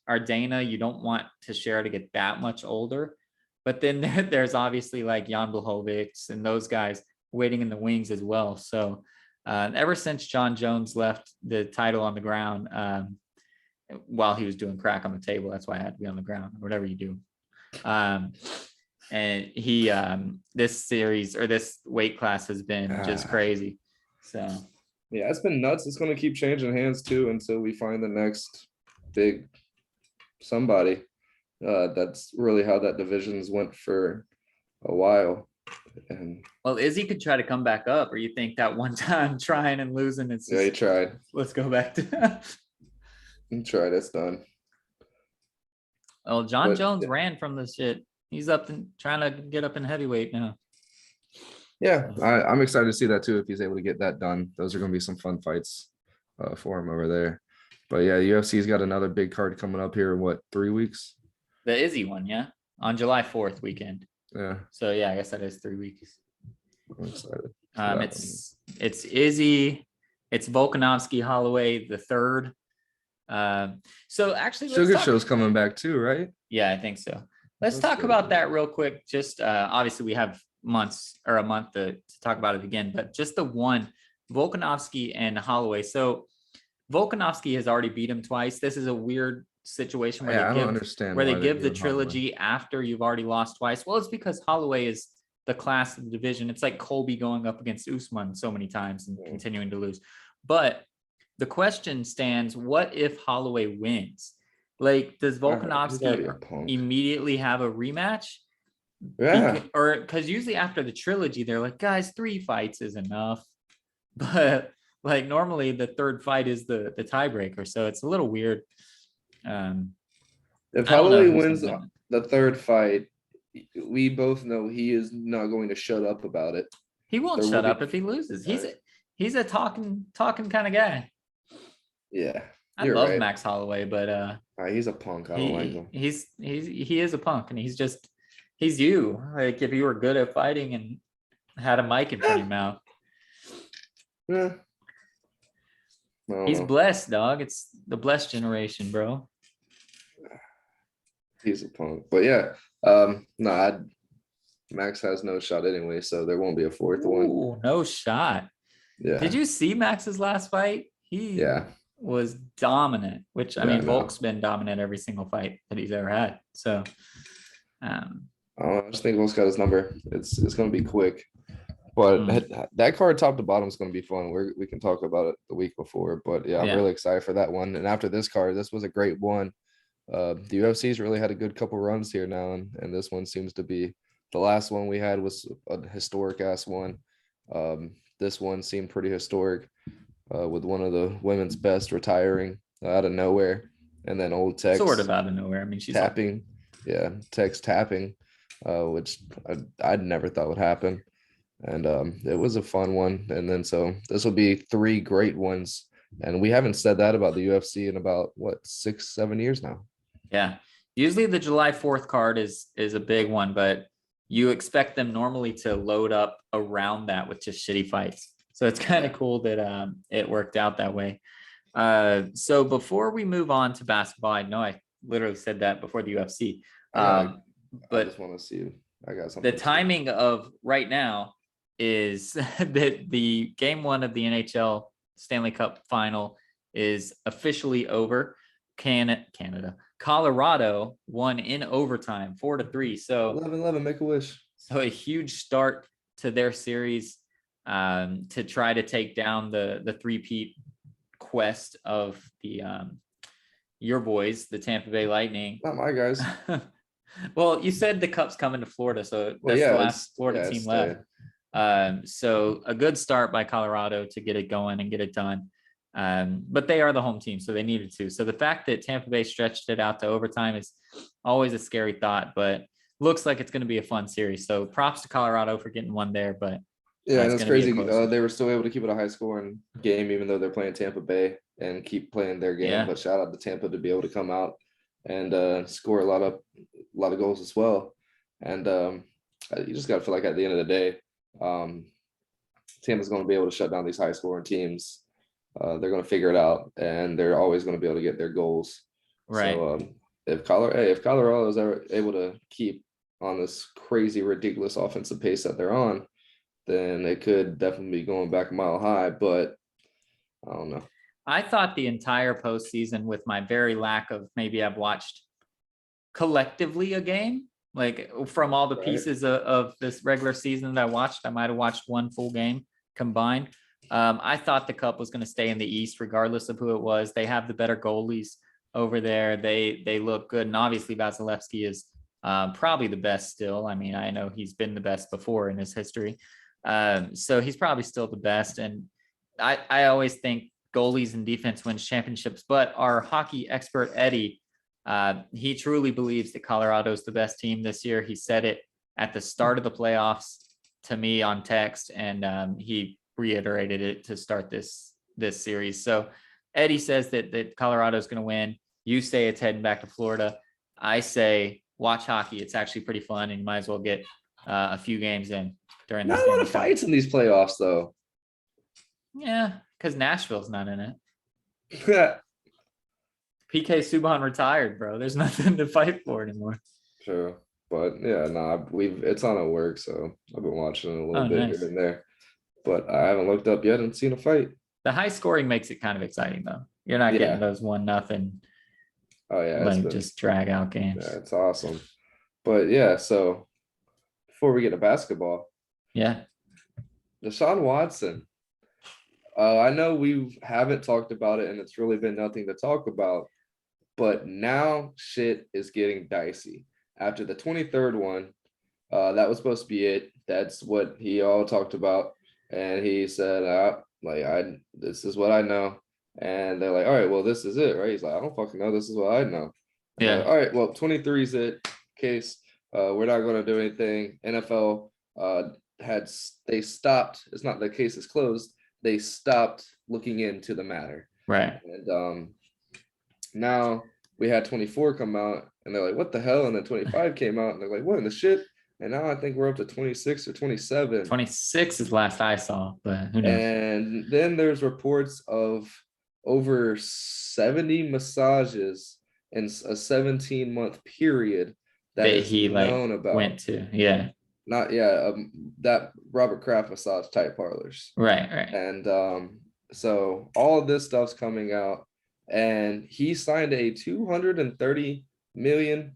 are Dana, you don't want Teixeira to get that much older. But then there's obviously like Jan Blachowicz and those guys waiting in the wings as well. So ever since John Jones left the title on the ground while he was doing crack on the table, that's why I had to be on the ground, whatever you do. And he this series or this weight class has been just crazy. So yeah, it's been nuts. It's going to keep changing hands too until we find the next big somebody. That's really how that divisions went for a while. And well, Izzy could try to come back up, or you think that one time trying and losing, it's just, yeah, he tried. Let's go back to He tried. It's done. well, John Jones ran from the shit. He's up and trying to get up in heavyweight now. Yeah, I'm excited to see that too, if he's able to get that done. Those are going to be some fun fights for him over there. But yeah, UFC's got another big card coming up here in what, 3 weeks? The Izzy one, yeah, on July 4th weekend. Yeah. So yeah, I guess that is 3 weeks. I'm excited. It's Izzy, it's Volkanovsky Holloway the third. So actually, Sugar Show's coming back too, right? Yeah, I think so. Let's talk about that real quick. Just obviously we have a month to talk about it again, but just the one, Volkanovsky and Holloway. So Volkanovsky has already beat him twice. This is a weird situation where they give the trilogy after you've already lost twice. Well, it's because Holloway is the class of the division. It's like Colby going up against Usman so many times and continuing to lose. But the question stands, what if Holloway wins? Like, does Volkanovsky immediately have a rematch? Yeah. Because usually after the trilogy, they're like, guys, 3 fights is enough. But like normally the third fight is the tiebreaker. So it's a little weird. If Holloway wins the third fight, we both know he is not going to shut up about it. He won't shut up if he loses. He's a talking kind of guy. Yeah. I love Max Holloway, but he's a punk. I don't like him. He is a punk, and he's you. Like if you were good at fighting and had a mic in front of your mouth. Yeah. He's blessed, dog. It's the blessed generation, bro. He's a punk. But yeah, Max has no shot anyway, so there won't be a fourth one. No shot. Yeah. Did you see Max's last fight? He was dominant, which I mean, Volk's been dominant every single fight that he's ever had. So I just think Volk's got his number. It's going to be quick. But that card top to bottom is going to be fun. We can talk about it the week before. But yeah, I'm really excited for that one. And after this card, this was a great one. The UFC's really had a good couple runs here now. And this one seems to be the last one we had was a historic ass one. This one seemed pretty historic with one of the women's best retiring out of nowhere. And then old Tex. Sort of out of nowhere. I mean, she's tapping. Yeah, Tex tapping, which I'd never thought would happen. And it was a fun one. And then so this will be 3 great ones. And we haven't said that about the UFC in about 6-7 years now. Yeah. Usually the July 4th card is a big one, but you expect them normally to load up around that with just shitty fights. So it's kind of cool that it worked out that way. So before we move on to basketball, I know I literally said that before the UFC. But I just want to see you. I got something. The timing of right now is that the game 1 of the NHL Stanley Cup final is officially over. Colorado won in overtime 4-3. So 11-11, make a wish. So a huge start to their series to try to take down the three-peat quest of the your boys, the Tampa Bay Lightning. Not my guys. Well, you said the cup's coming to Florida, so that's the last Florida team left. So a good start by Colorado to get it going and get it done. But they are the home team, so they needed to. So the fact that Tampa Bay stretched it out to overtime is always a scary thought. But looks like it's going to be a fun series. So props to Colorado for getting one there, but Yeah, and it's it's going to be a crazy. close one. They were still able to keep it a high scoring game, even though they're playing Tampa Bay and keep playing their game. Yeah. But shout out to Tampa to be able to come out and score a lot of goals as well. And you just got to feel like at the end of the day, Tampa's going to be able to shut down these high scoring teams. They're going to figure it out, and they're always going to be able to get their goals. Right. So if Colorado is ever able to keep on this crazy, ridiculous offensive pace that they're on, then it could definitely be going back a mile high. But I don't know. I thought the entire postseason, with my very lack of, maybe I've watched collectively a game, like from all the pieces of this regular season that I watched, I might have watched one full game combined. I thought the Cup was going to stay in the East, regardless of who it was. They have the better goalies over there. They look good, and obviously Vasilevsky is probably the best still. I mean, I know he's been the best before in his history, so he's probably still the best. And I always think goalies and defense wins championships, but our hockey expert Eddie, he truly believes that Colorado is the best team this year. He said it at the start of the playoffs to me on text, and he reiterated it to start this series. So Eddie says that Colorado is going to win. You say it's heading back to Florida. I say watch hockey. It's actually pretty fun, and you might as well get a few games in during this. Not a lot of fights in these playoffs, though. Yeah, because Nashville's not in it. Yeah. PK Subban retired, bro. There's nothing to fight for anymore. Sure. But yeah, it's on at work, so I've been watching it a little bit here and there. But I haven't looked up yet and seen a fight. The high scoring makes it kind of exciting, though. You're not getting those 1-0. Oh yeah, like just drag out games. Yeah, it's awesome. But yeah, so before we get to basketball, Deshaun Watson. I know we haven't talked about it, and it's really been nothing to talk about. But now shit is getting dicey. After the 23rd one, that was supposed to be it. That's what he all talked about. And he said, this is what I know. And they're like, all right, well, this is it, right? He's like, I don't fucking know. This is what I know. And like, all right, well, 23 is it. Case. We're not going to do anything. NFL they stopped. It's not the case is closed. They stopped looking into the matter. Right. And now we had 24 come out, and they're like, what the hell? And then 25 came out, and they're like, what in the shit? And now I think we're up to 26 or 27. 26 is last I saw, but who knows? And then there's reports of over 70 massages in a 17-month period that he known about. Went to, that Robert Kraft massage type parlors. Right. And so all of this stuff's coming out, and he signed a $230 million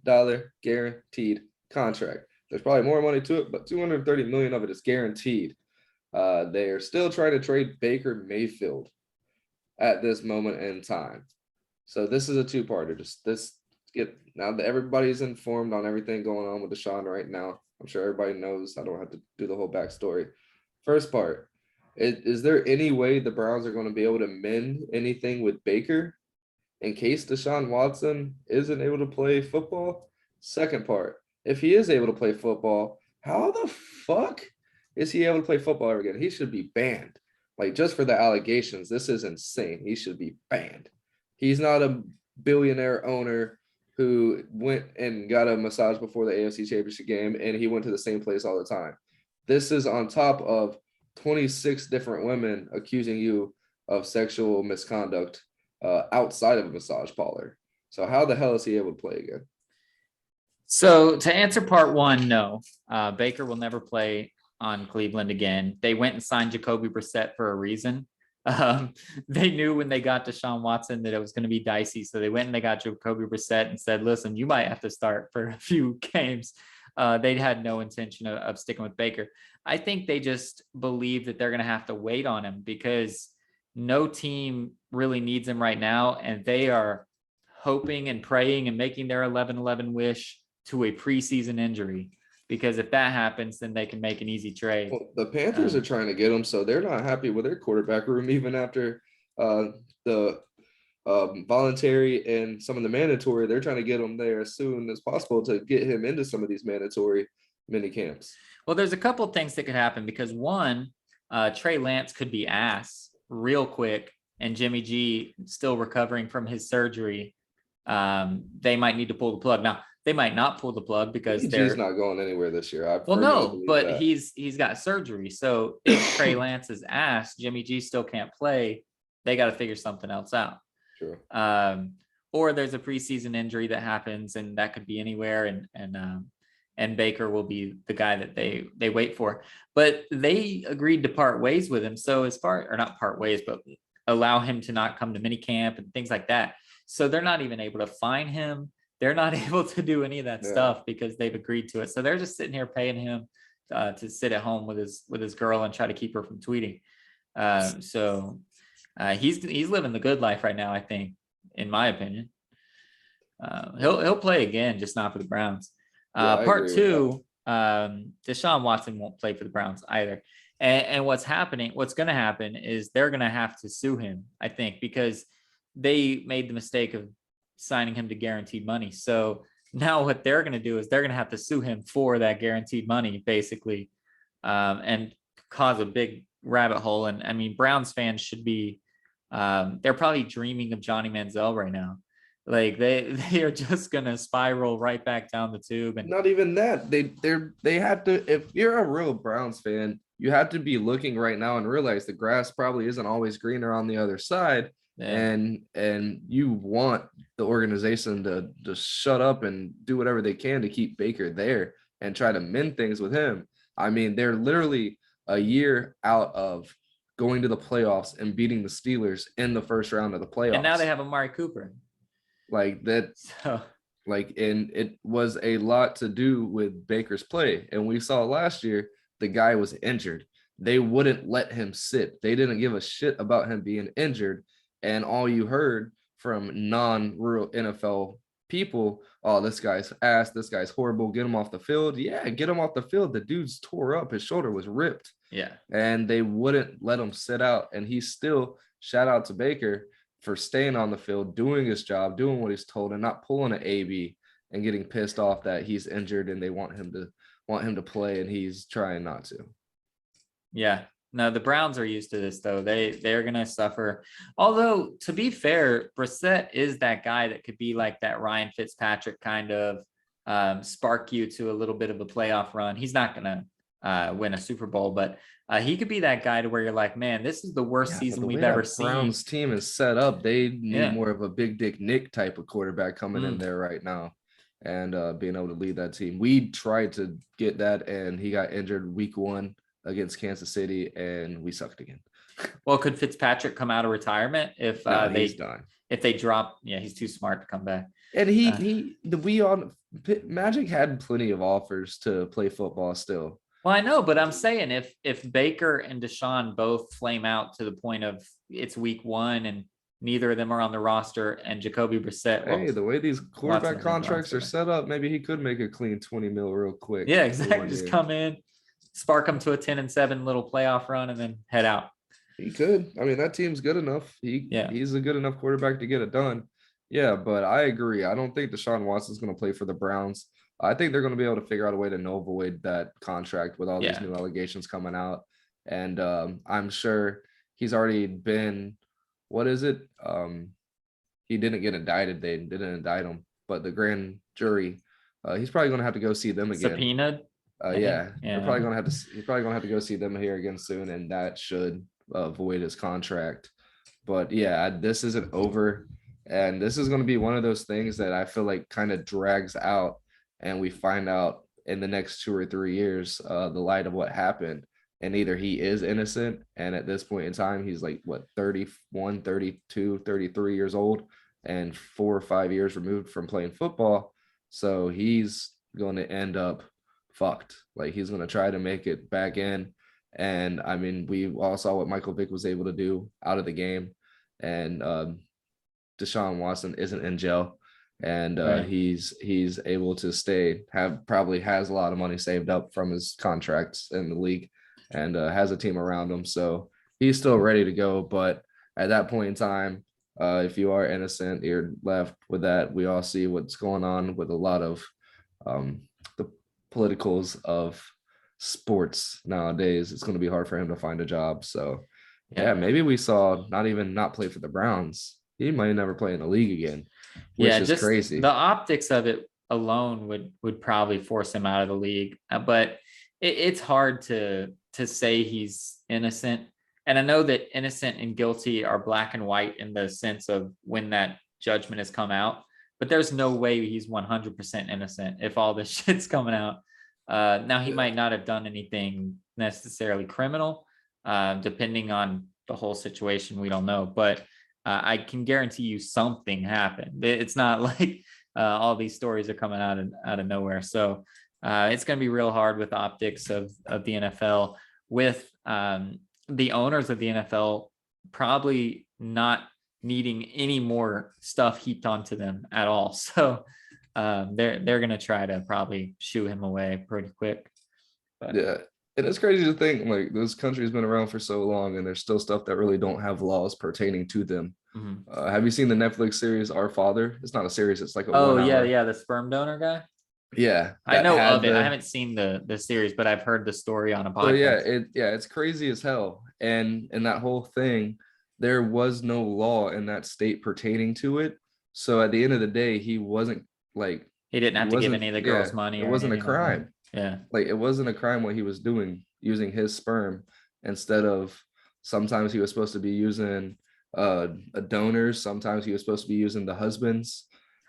guaranteed contract. There's probably more money to it, but $230 million of it is guaranteed. They are still trying to trade Baker Mayfield at this moment in time. So this is a two-parter. Now that everybody's informed on everything going on with Deshaun right now. I'm sure everybody knows. I don't have to do the whole backstory. First part, is there any way the Browns are going to be able to mend anything with Baker in case Deshaun Watson isn't able to play football? Second part, if he is able to play football, how the fuck is he able to play football ever again? He should be banned. Like, just for the allegations, this is insane. He should be banned. He's not a billionaire owner who went and got a massage before the AFC Championship game, and he went to the same place all the time. This is on top of 26 different women accusing you of sexual misconduct outside of a massage parlor. So how the hell is he able to play again? So to answer part one, no. Baker will never play on Cleveland again. They went and signed Jacoby Brissett for a reason. They knew when they got Deshaun Watson that it was going to be dicey. So they went and they got Jacoby Brissett and said, listen, you might have to start for a few games. They had no intention of sticking with Baker. I think they just believe that they're going to have to wait on him because no team really needs him right now. And they are hoping and praying and making their 11-11 wish to a preseason injury. Because if that happens, then they can make an easy trade. Well, the Panthers are trying to get him, so they're not happy with their quarterback room even after the voluntary and some of the mandatory, they're trying to get him there as soon as possible to get him into some of these mandatory mini camps. Well, there's a couple of things that could happen because one, Trey Lance could be ass real quick, and Jimmy G still recovering from his surgery. They might need to pull the plug. Now, they might not pull the plug because Jimmy's not going anywhere this year. But he's got surgery. So if Trey Lance is ass, Jimmy G still can't play. They got to figure something else out. Sure. Or there's a preseason injury that happens, and that could be anywhere, and Baker will be the guy that they wait for. But they agreed to part ways with him. So not part ways, but allow him to not come to minicamp and things like that. So they're not even able to fine him. They're not able to do any of that stuff because they've agreed to it. So they're just sitting here paying him to sit at home with his girl and try to keep her from tweeting. He's living the good life right now, I think, in my opinion. He'll play again, just not for the Browns. Part two, Deshaun Watson won't play for the Browns either. And what's going to happen is they're going to have to sue him, I think, because they made the mistake of signing him to guaranteed money. So now what they're going to do is they're going to have to sue him for that guaranteed money, basically, and cause a big rabbit hole. And I mean, Browns fans should be, they're probably dreaming of Johnny Manziel right now. Like they are just going to spiral right back down the tube. And not even that. They have to, if you're a real Browns fan, you have to be looking right now and realize the grass probably isn't always greener on the other side. Yeah. And you want the organization to shut up and do whatever they can to keep Baker there and try to mend things with him. I mean, they're literally a year out of going to the playoffs and beating the Steelers in the first round of the playoffs. And now they have Amari Cooper. Like that, and it was a lot to do with Baker's play. And we saw last year, the guy was injured. They wouldn't let him sit. They didn't give a shit about him being injured. And all you heard from non-real NFL people, oh, this guy's ass, this guy's horrible, get him off the field. Yeah, get him off the field. The dude's tore up. His shoulder was ripped. Yeah. And they wouldn't let him sit out. And he still, shout out to Baker for staying on the field, doing his job, doing what he's told, and not pulling an AB and getting pissed off that he's injured and they want him to play and he's trying not to. Yeah. No, the Browns are used to this, though. They're going to suffer. Although, to be fair, Brissett is that guy that could be like that Ryan Fitzpatrick kind of spark you to a little bit of a playoff run. He's not going to win a Super Bowl, but he could be that guy to where you're like, man, this is the worst season we've ever seen. Browns team is set up. They need more of a Big Dick Nick type of quarterback coming in there right now and being able to lead that team. We tried to get that, and he got injured week 1 against Kansas City, and we sucked again. Well, could Fitzpatrick come out of retirement if he's done? If they drop, he's too smart to come back. And Magic had plenty of offers to play football still. Well, I know, but I'm saying if Baker and Deshaun both flame out to the point of it's week 1 and neither of them are on the roster, and Jacoby Brissett. The way these quarterback contracts are set up, maybe he could make a clean 20 mil real quick. Yeah, exactly. Just come in, spark them to a 10-7 little playoff run, and then head out. He could. I mean, that team's good enough. He's a good enough quarterback to get it done. Yeah, but I agree. I don't think Deshaun Watson's going to play for the Browns. I think they're going to be able to figure out a way to no void that contract with all these new allegations coming out. And I'm sure he's already been, what is it? He didn't get indicted. They didn't indict him, but the grand jury, he's probably going to have to go see them again. Subpoenaed? He's probably going to have to go see them here again soon, and that should void his contract. But yeah, this isn't over, and this is going to be one of those things that I feel like kind of drags out, and we find out in the next 2 or 3 years the light of what happened, and either he is innocent, and at this point in time he's like 31, 32, 33 years old and 4 or 5 years removed from playing football, so he's going to end up fucked. Like, he's going to try to make it back in. And I mean, we all saw what Michael Vick was able to do out of the game, and Deshaun Watson isn't in jail, and he's able to probably has a lot of money saved up from his contracts in the league, and has a team around him, so he's still ready to go. But at that point in time, If you are innocent, you're left with that. We all see what's going on with a lot of the politicals of sports nowadays. It's going to be hard for him to find a job. So yeah, maybe we saw not play for the Browns. He might never play in the league again, which is just crazy. the optics of it alone would probably force him out of the league. But it's hard to say he's innocent. And I know that innocent and guilty are black and white in the sense of when that judgment has come out. But there's no way he's 100% innocent if all this shit's coming out. Now, he might not have done anything necessarily criminal, depending on the whole situation. We don't know. But I can guarantee you something happened. It's not like all these stories are coming out of nowhere. So it's going to be real hard with optics of the NFL, with the owners of the NFL probably not needing any more stuff heaped onto them at all. So they're going to try to probably shoo him away pretty quick. But yeah. And it's crazy to think like this country's been around for so long and there's still stuff that really don't have laws pertaining to them. Have you seen the Netflix series Our Father? It's not a series. It's like a 1 hour. Yeah. The sperm donor guy. Yeah, I know of it. I haven't seen the series, but I've heard the story on a podcast. So it's crazy as hell. And that whole thing, there was no law in that state pertaining to it. So at the end of the day, he wasn't like he didn't have to give any of the girls money. It wasn't a crime. Yeah, like it wasn't a crime what he was doing, using his sperm instead of. Sometimes he was supposed to be using a donor. Sometimes he was supposed to be using the husband's.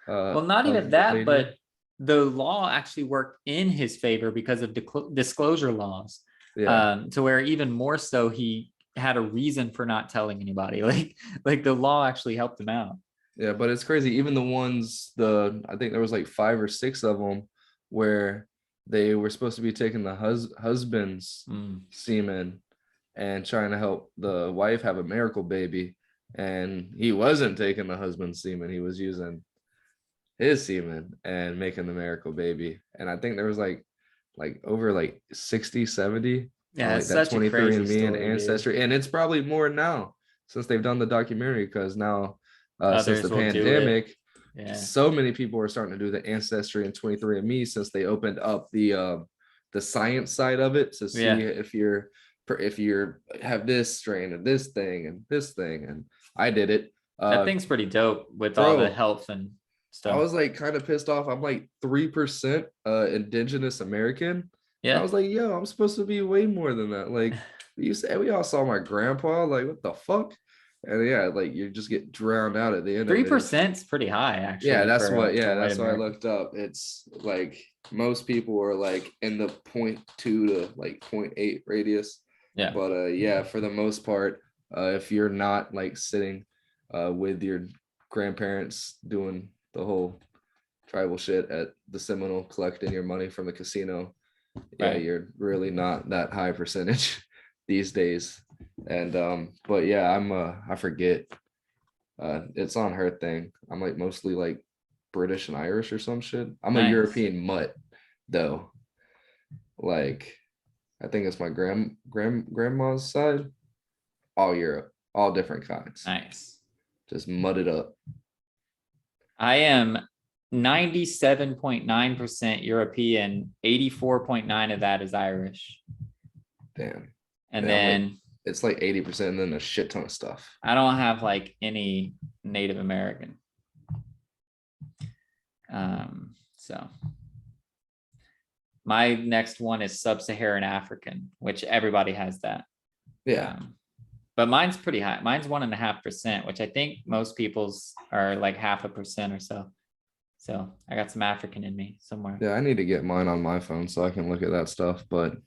Well, not even that, but the law actually worked in his favor because of disclosure laws. To where even more so he had a reason for not telling anybody. Like the law actually helped him out. Yeah, but it's crazy. Even the ones, I think there was like 5 or 6 of them where they were supposed to be taking the husband's semen and trying to help the wife have a miracle baby. And he wasn't taking the husband's semen. He was using his semen and making the miracle baby. And I think there was like over like 60, 70. Yeah, like that 23andMe and Ancestry. Dude. And it's probably more now since they've done the documentary, because now since the pandemic, so many people are starting to do the Ancestry and 23andMe since they opened up the science side of it to see if you're have this strain and this thing and this thing. And I did it. That thing's pretty dope with all the health and stuff. I was like kind of pissed off. I'm like 3% indigenous American. Yeah. I was like, yo, I'm supposed to be way more than that. Like you said, we all saw my grandpa. Like, what the fuck? And yeah, like you just get drowned out at the end. 3% is pretty high, actually. Yeah, that's what I looked up. It's like most people are like in the 0.2 to like 0.8 radius. Yeah. But for the most part, if you're not like sitting with your grandparents doing the whole tribal shit at the Seminole, collecting your money from the casino, you're really not that high percentage these days. And I forget. It's on her thing. I'm like mostly like British and Irish or some shit. I'm a European mutt though. Like I think it's my grandma's side. All Europe, all different kinds. Nice. Just mudded up. I am 97.9% European. 84.9 of that is Irish. Damn. And then it's like 80% and then a shit ton of stuff. I don't have like any Native American. So my next one is Sub-Saharan African, which everybody has that. Yeah. But mine's pretty high. Mine's 1.5%, which I think most people's are like 0.5% or so. So I got some African in me somewhere. Yeah, I need to get mine on my phone so I can look at that stuff. But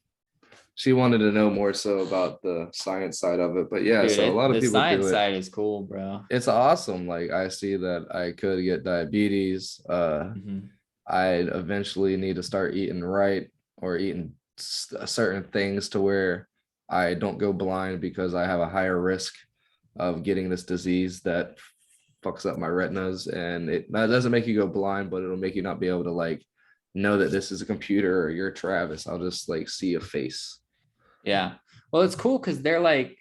she wanted to know more so about the science side of it. But yeah, dude, so a lot of people do it. The science side is cool, bro. It's awesome. Like I see that I could get diabetes. I'd eventually need to start eating right or eating certain things to where I don't go blind, because I have a higher risk of getting this disease that fucks up my retinas. And that doesn't make you go blind, but it'll make you not be able to like know that this is a computer or you're Travis. I'll just like see a face. Yeah. Well, it's cool because they're like,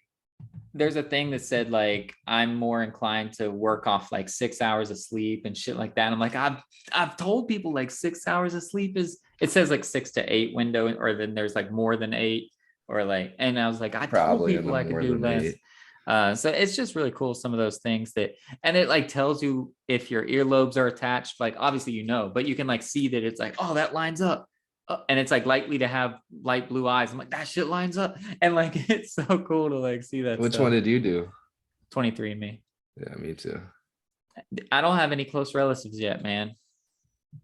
there's a thing that said like I'm more inclined to work off like 6 hours of sleep and shit like that. I'm like, I've told people like 6 hours of sleep is, it says like 6 to 8 window, or then there's like more than 8, or like, and I was like, I told Probably in people the I could more do than less. 8. So it's just really cool, some of those things that, and it like tells you if your earlobes are attached, like obviously but you can like see that it's like, oh, that lines up. And it's like likely to have light blue eyes. I'm like, that shit lines up. And like, it's so cool to like see that Which stuff. one did you do? 23andMe. Yeah, me too. I don't have any close relatives yet, man.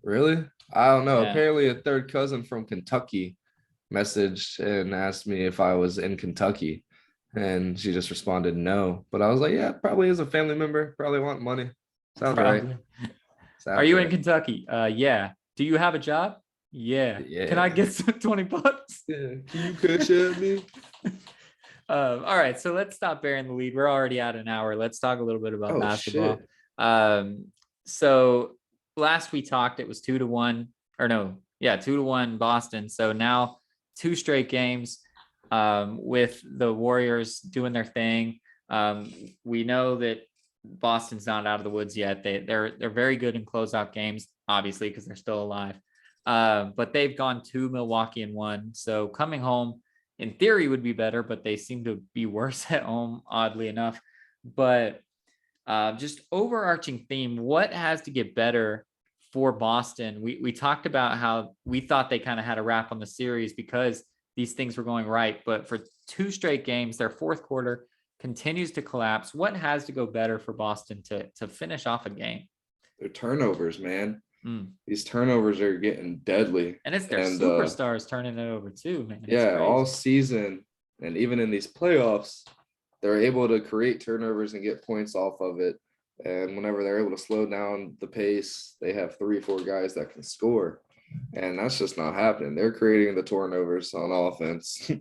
Really? I don't know. Yeah. Apparently, a third cousin from Kentucky messaged and asked me if I was in Kentucky. And she just responded no. But I was like, yeah, probably is a family member. Probably want money. Sounds right. Probably. Are Sounds you in right. Kentucky? Yeah. Do you have a job? Yeah. Can I Yeah. get some 20 bucks? Yeah. Can you pitch at me? All right, so let's stop bearing the lead. We're already at an hour. Let's talk a little bit about Oh, basketball. shit. So last we talked, it was 2-1, or no, yeah, 2-1 Boston. So now 2 straight games with the Warriors doing their thing. We know that Boston's not out of the woods yet. They're very good in closeout games, obviously, because they're still alive. But they've gone to Milwaukee and won. So coming home, in theory, would be better, but they seem to be worse at home, oddly enough. But just overarching theme, what has to get better for Boston? We talked about how we thought they kind of had a wrap on the series because these things were going right, but for 2 straight games, their fourth quarter continues to collapse. What has to go better for Boston to finish off a game? They're turnovers, man. Mm. These turnovers are getting deadly. And it's their And superstars turning it over too, man. It's yeah, all crazy. season and even in these playoffs, they're able to create turnovers and get points off of it. And whenever they're able to slow down the pace, they have 3 or 4 guys that can score. And that's just not happening. They're creating the turnovers on offense.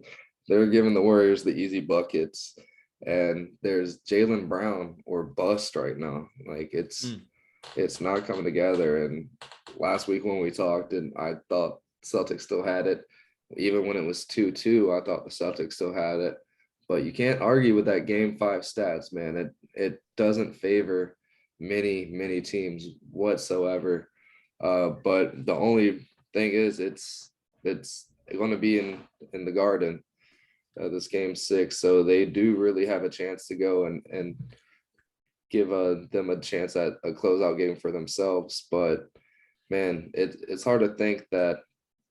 They're giving the Warriors the easy buckets. And there's Jaylen Brown or bust right now. Like it's not coming together. And last week when we talked, and I thought Celtics still had it. Even when it was 2-2, I thought the Celtics still had it. But you can't argue with that game 5 stats, man. It doesn't favor many teams whatsoever. But the only thing is it's going to be in the Garden, this game 6, so they do really have a chance to go and give them a chance at a closeout game for themselves. But man, it's hard to think that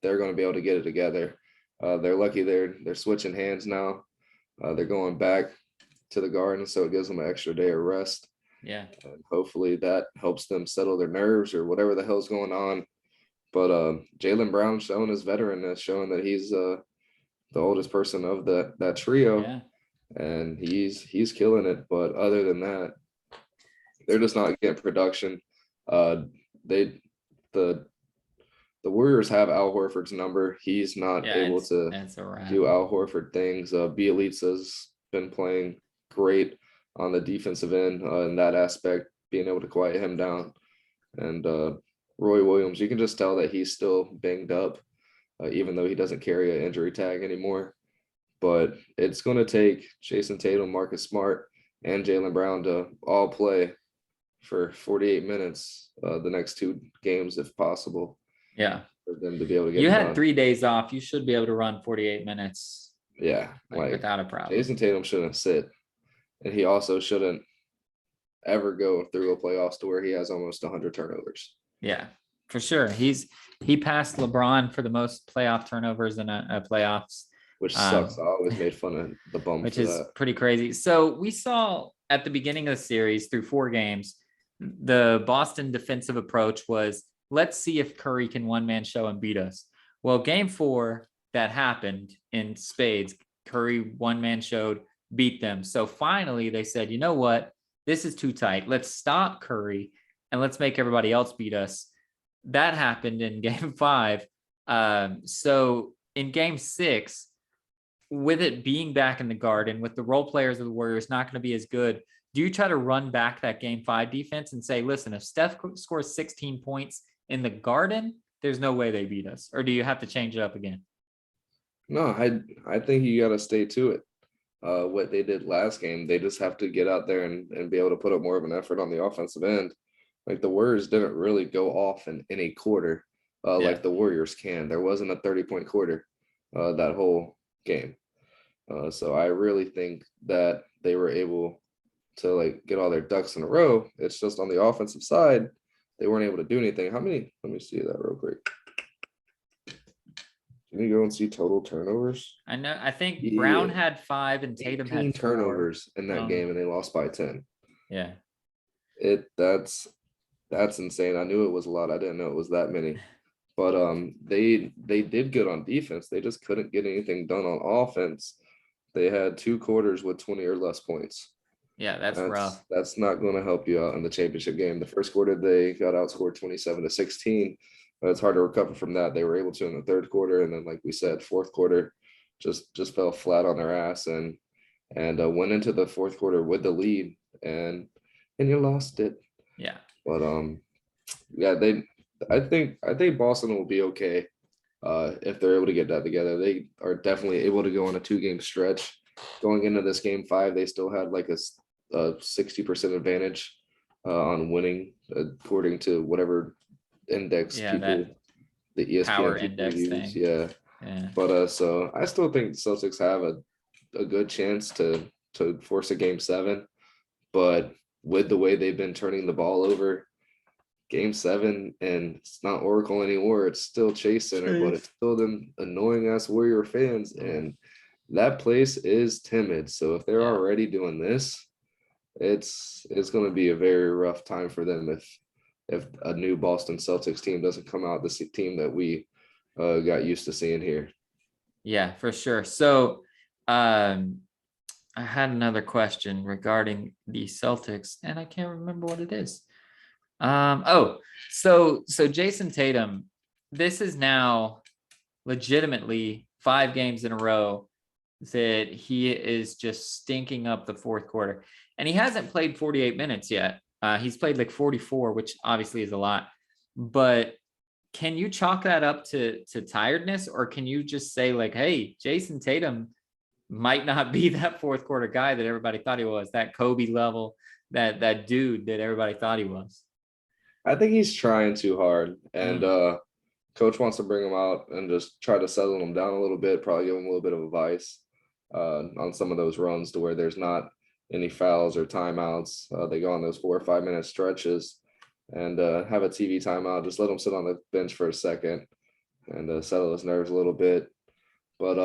they're going to be able to get it together. They're lucky they're switching hands now. They're going back to the Garden, so it gives them an extra day of rest. Yeah. And hopefully that helps them settle their nerves or whatever the hell's going on. But Jaylen Brown showing his veteranness, showing that he's the oldest person of that trio, Yeah. and he's killing it. But other than that, they're just not getting production. The Warriors have Al Horford's number. He's not able to do Al Horford things. Bielitsa's been playing great on the defensive end in that aspect, being able to quiet him down. And Roy Williams, you can just tell that he's still banged up, even though he doesn't carry an injury tag anymore. But it's going to take Jason Tatum, Marcus Smart, and Jaylen Brown to all play for 48 minutes the next 2 games, if possible. Yeah. For them to be able to get you had done. 3 days off. You should be able to run 48 minutes. Yeah. Like without a problem. Jason Tatum shouldn't sit. And he also shouldn't ever go through a playoffs to where he has almost 100 turnovers. Yeah, for sure. He passed LeBron for the most playoff turnovers in a playoffs. Which sucks. I always made fun of the bum which for is that. Pretty crazy. So we saw at the beginning of the series through 4 games, the Boston defensive approach was, let's see if Curry can one-man show and beat us. Well, game 4, that happened in spades. Curry one-man showed, beat them. So finally they said, you know what? This is too tight. Let's stop Curry and let's make everybody else beat us. That happened in game 5. So in game 6, with it being back in the Garden, with the role players of the Warriors not going to be as good, do you try to run back that game 5 defense and say, listen, if Steph scores 16 points in the Garden, there's no way they beat us? Or do you have to change it up again? No, I think you got to stay to it. what they did last game. They just have to get out there and be able to put up more of an effort on the offensive end. Like the Warriors didn't really go off in any quarter Yeah. like the Warriors can. There wasn't a 30-point quarter that whole game. So I really think that they were able to like get all their ducks in a row. It's just on the offensive side, they weren't able to do anything. How many? Let me see that real quick. Can you go and see total turnovers? I know. I think Yeah. Brown had 5 and Tatum 18 had 4 turnovers in that game, and they lost by 10. Yeah. That's insane. I knew it was a lot. I didn't know it was that many. But they did good on defense. They just couldn't get anything done on offense. They had 2 quarters with 20 or less points. Yeah, that's rough. That's not going to help you out in the championship game. The first quarter they got outscored 27-16. It's hard to recover from that. They were able to in the third quarter, and then like we said, fourth quarter just fell flat on their ass and went into the fourth quarter with the lead and you lost it. Yeah. But yeah, I think Boston will be okay if they're able to get that together. They are definitely able to go on a 2-game stretch. Going into this game 5, they still had like a 60% advantage on winning, according to whatever index people, the ESPN power people index use. thing. Yeah. But so I still think the Celtics have a good chance to force a game 7. But with the way they've been turning the ball over, game 7, and it's not Oracle anymore, it's still Chase Center, but it's still them annoying ass Warrior fans, and that place is timid. So if they're already doing this, it's going to be a very rough time for them if a new Boston Celtics team doesn't come out, the team that we got used to seeing here. Yeah, for sure. So I had another question regarding the Celtics, and I can't remember what it is. So Jason Tatum, this is now legitimately 5 games in a row that he is just stinking up the fourth quarter, and he hasn't played 48 minutes yet. He's played like 44, which obviously is a lot, but can you chalk that up to tiredness, or can you just say like, hey, Jason Tatum might not be that fourth quarter guy that everybody thought he was, that Kobe level, that dude that everybody thought he was? I think he's trying too hard, and coach wants to bring him out and just try to settle him down a little bit, probably give him a little bit of advice on some of those runs to where there's not any fouls or timeouts. They go on those 4 or 5 minute stretches and have a TV timeout. Just let him sit on the bench for a second and settle his nerves a little bit. But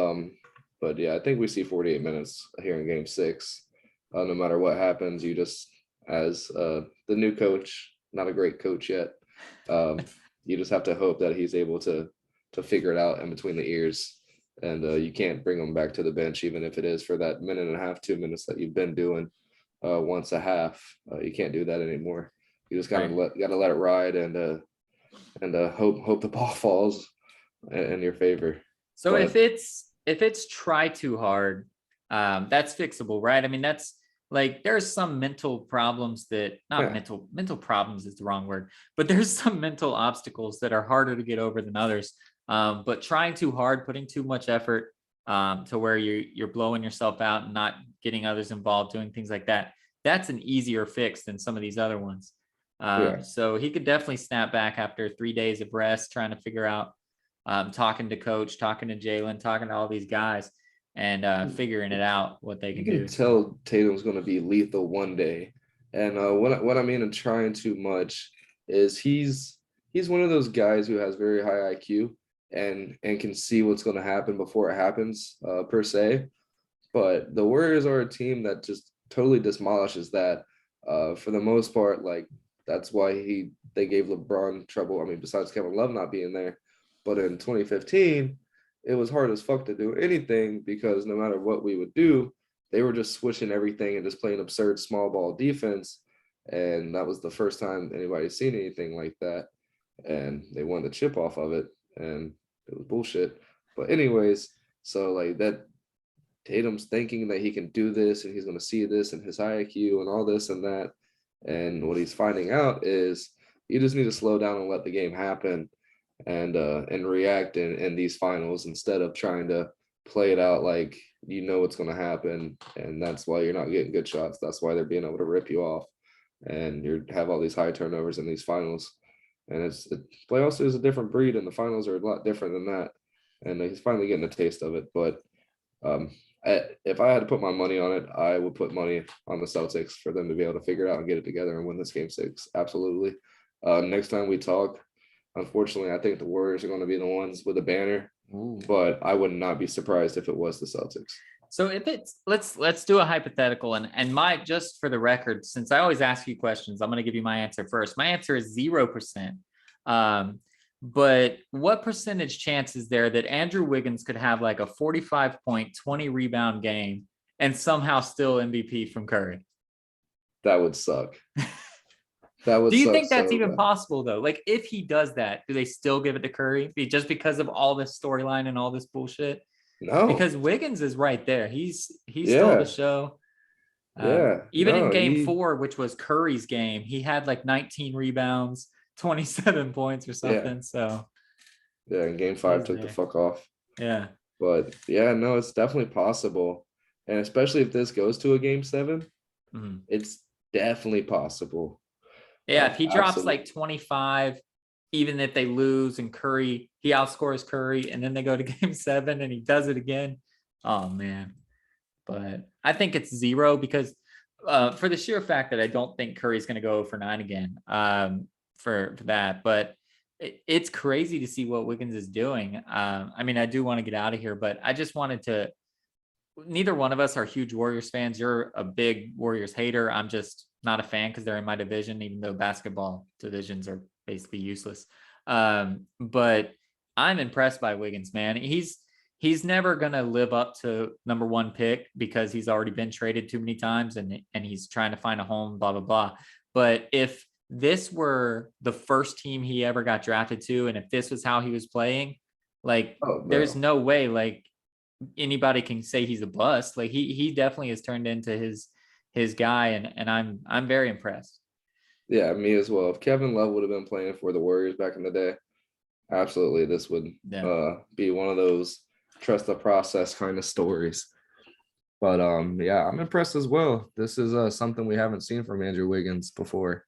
yeah, I think we see 48 minutes here in game 6. No matter what happens, you just, as the new coach, not a great coach yet, you just have to hope that he's able to figure it out in between the ears. And you can't bring him back to the bench, even if it is for that minute and a half, 2 minutes that you've been doing once a half. You can't do that anymore. You just gotta let it ride and hope the ball falls in your favor. So if it's try too hard, that's fixable, right? I mean, that's like, there's some mental problems that mental problems is the wrong word, but there's some mental obstacles that are harder to get over than others. But trying too hard, putting too much effort to where you're blowing yourself out and not getting others involved, doing things like that, that's an easier fix than some of these other ones. So he could definitely snap back after 3 days of rest, trying to figure out, talking to coach, talking to Jalen, talking to all these guys, and figuring it out what they can do. You can tell Tatum's going to be lethal one day. And what I mean in trying too much is he's one of those guys who has very high IQ and can see what's going to happen before it happens, per se. But the Warriors are a team that just totally demolishes that. For the most part, like, that's why they gave LeBron trouble. I mean, besides Kevin Love not being there, but in 2015, it was hard as fuck to do anything because no matter what we would do, they were just switching everything and just playing absurd small ball defense. And that was the first time anybody's seen anything like that. And they won the chip off of it, and it was bullshit. But anyways, so like that, Tatum's thinking that he can do this and he's going to see this and his high IQ and all this and that. And what he's finding out is you just need to slow down and let the game happen and react in these finals instead of trying to play it out like you know what's going to happen, and that's why you're not getting good shots. That's why they're being able to rip you off, and you have all these high turnovers in these finals. And playoffs is a different breed, and the finals are a lot different than that. And he's finally getting a taste of it. But if I had to put my money on it, I would put money on the Celtics for them to be able to figure it out and get it together and win this game 6. Absolutely. Next time we talk, unfortunately, I think the Warriors are going to be the ones with a banner. Ooh. But I would not be surprised if it was the Celtics. So if it's let's do a hypothetical, and my, just for the record, since I always ask you questions, I'm going to give you my answer first. My answer is 0%. But what percentage chance is there that Andrew Wiggins could have like a 45-point, 20 rebound game and somehow still MVP from Curry? That would suck. That would. Do you think that's even possible though? Like if he does that, do they still give it to Curry just because of all this storyline and all this bullshit? No, because Wiggins is right there. He's stole the show. Even in game 4, which was Curry's game, he had like 19 rebounds, 27 points or something. Yeah. So in game 5 took the fuck off. Yeah. But yeah, no, it's definitely possible. And especially if this goes to a game 7, it's definitely possible. Yeah, if he drops like 25, even if they lose and Curry, he outscores Curry, and then they go to game 7 and he does it again. Oh man. But I think it's 0 because for the sheer fact that I don't think Curry's going to go for 9 again for that. But it's crazy to see what Wiggins is doing. I mean, I do want to get out of here, but I just wanted to, neither one of us are huge Warriors fans. You're a big Warriors hater. I'm just not a fan because they're in my division, even though basketball divisions are basically useless. But I'm impressed by Wiggins, man. He's never going to live up to number 1 pick because he's already been traded too many times and he's trying to find a home, blah, blah, blah. But if this were the first team he ever got drafted to, and if this was how he was playing, like there's no way like anybody can say he's a bust. Like he definitely has turned into his guy, and I'm very impressed. Yeah, me as well. If Kevin Love would have been playing for the Warriors back in the day, absolutely, this would be one of those trust the process kind of stories. But yeah, I'm impressed as well. This is something we haven't seen from Andrew Wiggins before,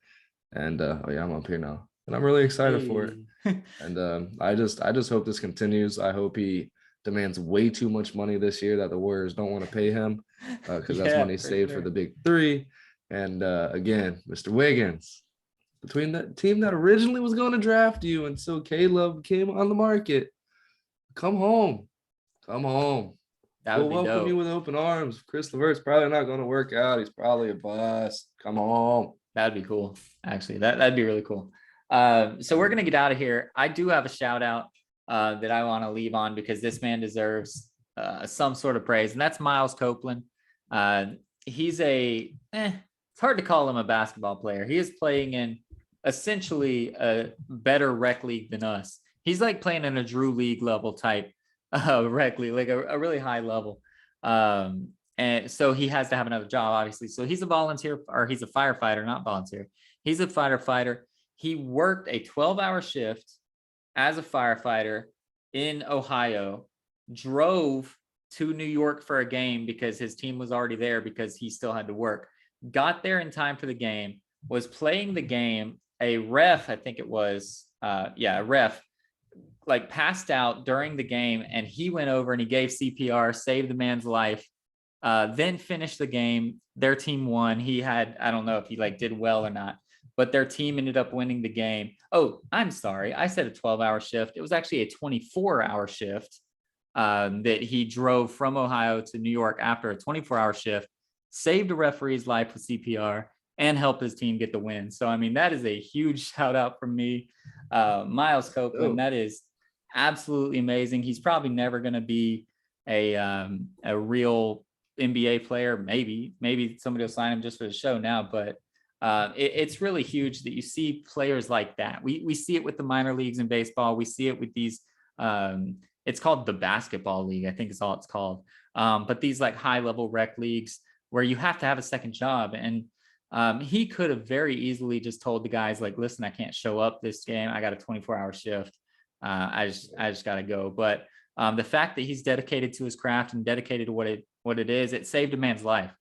and I'm up here now, and I'm really excited for it. And I just hope this continues. I hope he demands way too much money this year that the Warriors don't want to pay him because that's money saved for the big 3. And again, Mr. Wiggins, between the team that originally was going to draft you until Caleb came on the market, come home. That would be welcome dope. You with open arms. Chris LeVert's probably not going to work out. He's probably a bust. Come home. That'd be cool. Actually, that'd be really cool. So we're gonna get out of here. I do have a shout out that I want to leave on because this man deserves some sort of praise, and that's Miles Copeland. He's it's hard to call him a basketball player. He is playing in essentially a better rec league than us. He's like playing in a Drew League level type rec league, like a really high level. And so he has to have another job, obviously. So he's a volunteer, or he's a firefighter, not volunteer. He's a firefighter. He worked a 12-hour shift as a firefighter in Ohio, drove to New York for a game because his team was already there because he still had to work, got there in time for the game, was playing the game. A ref, I think it was, a ref, like passed out during the game, and he went over and he gave CPR, saved the man's life, then finished the game. Their team won. He had, I don't know if he like did well or not, but their team ended up winning the game. Oh, I'm sorry. I said a 12-hour shift. It was actually a 24-hour shift that he drove from Ohio to New York after a 24-hour shift, saved a referee's life with CPR, and helped his team get the win. So, I mean, that is a huge shout out from me. Miles Copeland, that is absolutely amazing. He's probably never going to be a real NBA player. Maybe somebody will sign him just for the show now, but it's really huge that you see players like that. We see it with the minor leagues in baseball. We see it with these, it's called the basketball league, I think is all it's called. But these like high level rec leagues where you have to have a second job. And he could have very easily just told the guys like, listen, I can't show up this game. I got a 24-hour shift. I just got to go. But The fact that he's dedicated to his craft and dedicated to what it is, it saved a man's life.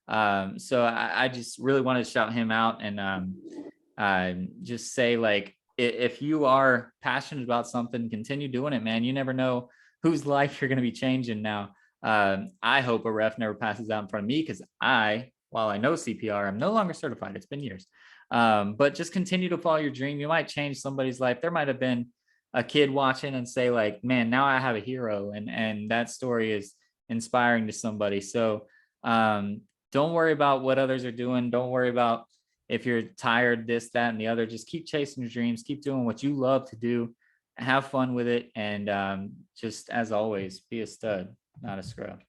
So I just really wanted to shout him out and just say, like, if you are passionate about something, continue doing it, man. You never know whose life you're going to be changing now. I hope a ref never passes out in front of me, because while I know CPR, I'm no longer certified. It's been years. But just continue to follow your dream. You might change somebody's life. There might have been a kid watching and say, like, man, now I have a hero, and that story is inspiring to somebody. So don't worry about what others are doing. Don't worry about if you're tired, this, that, and the other. Just keep chasing your dreams. Keep doing what you love to do. Have fun with it. And just as always, be a stud, not a scrub.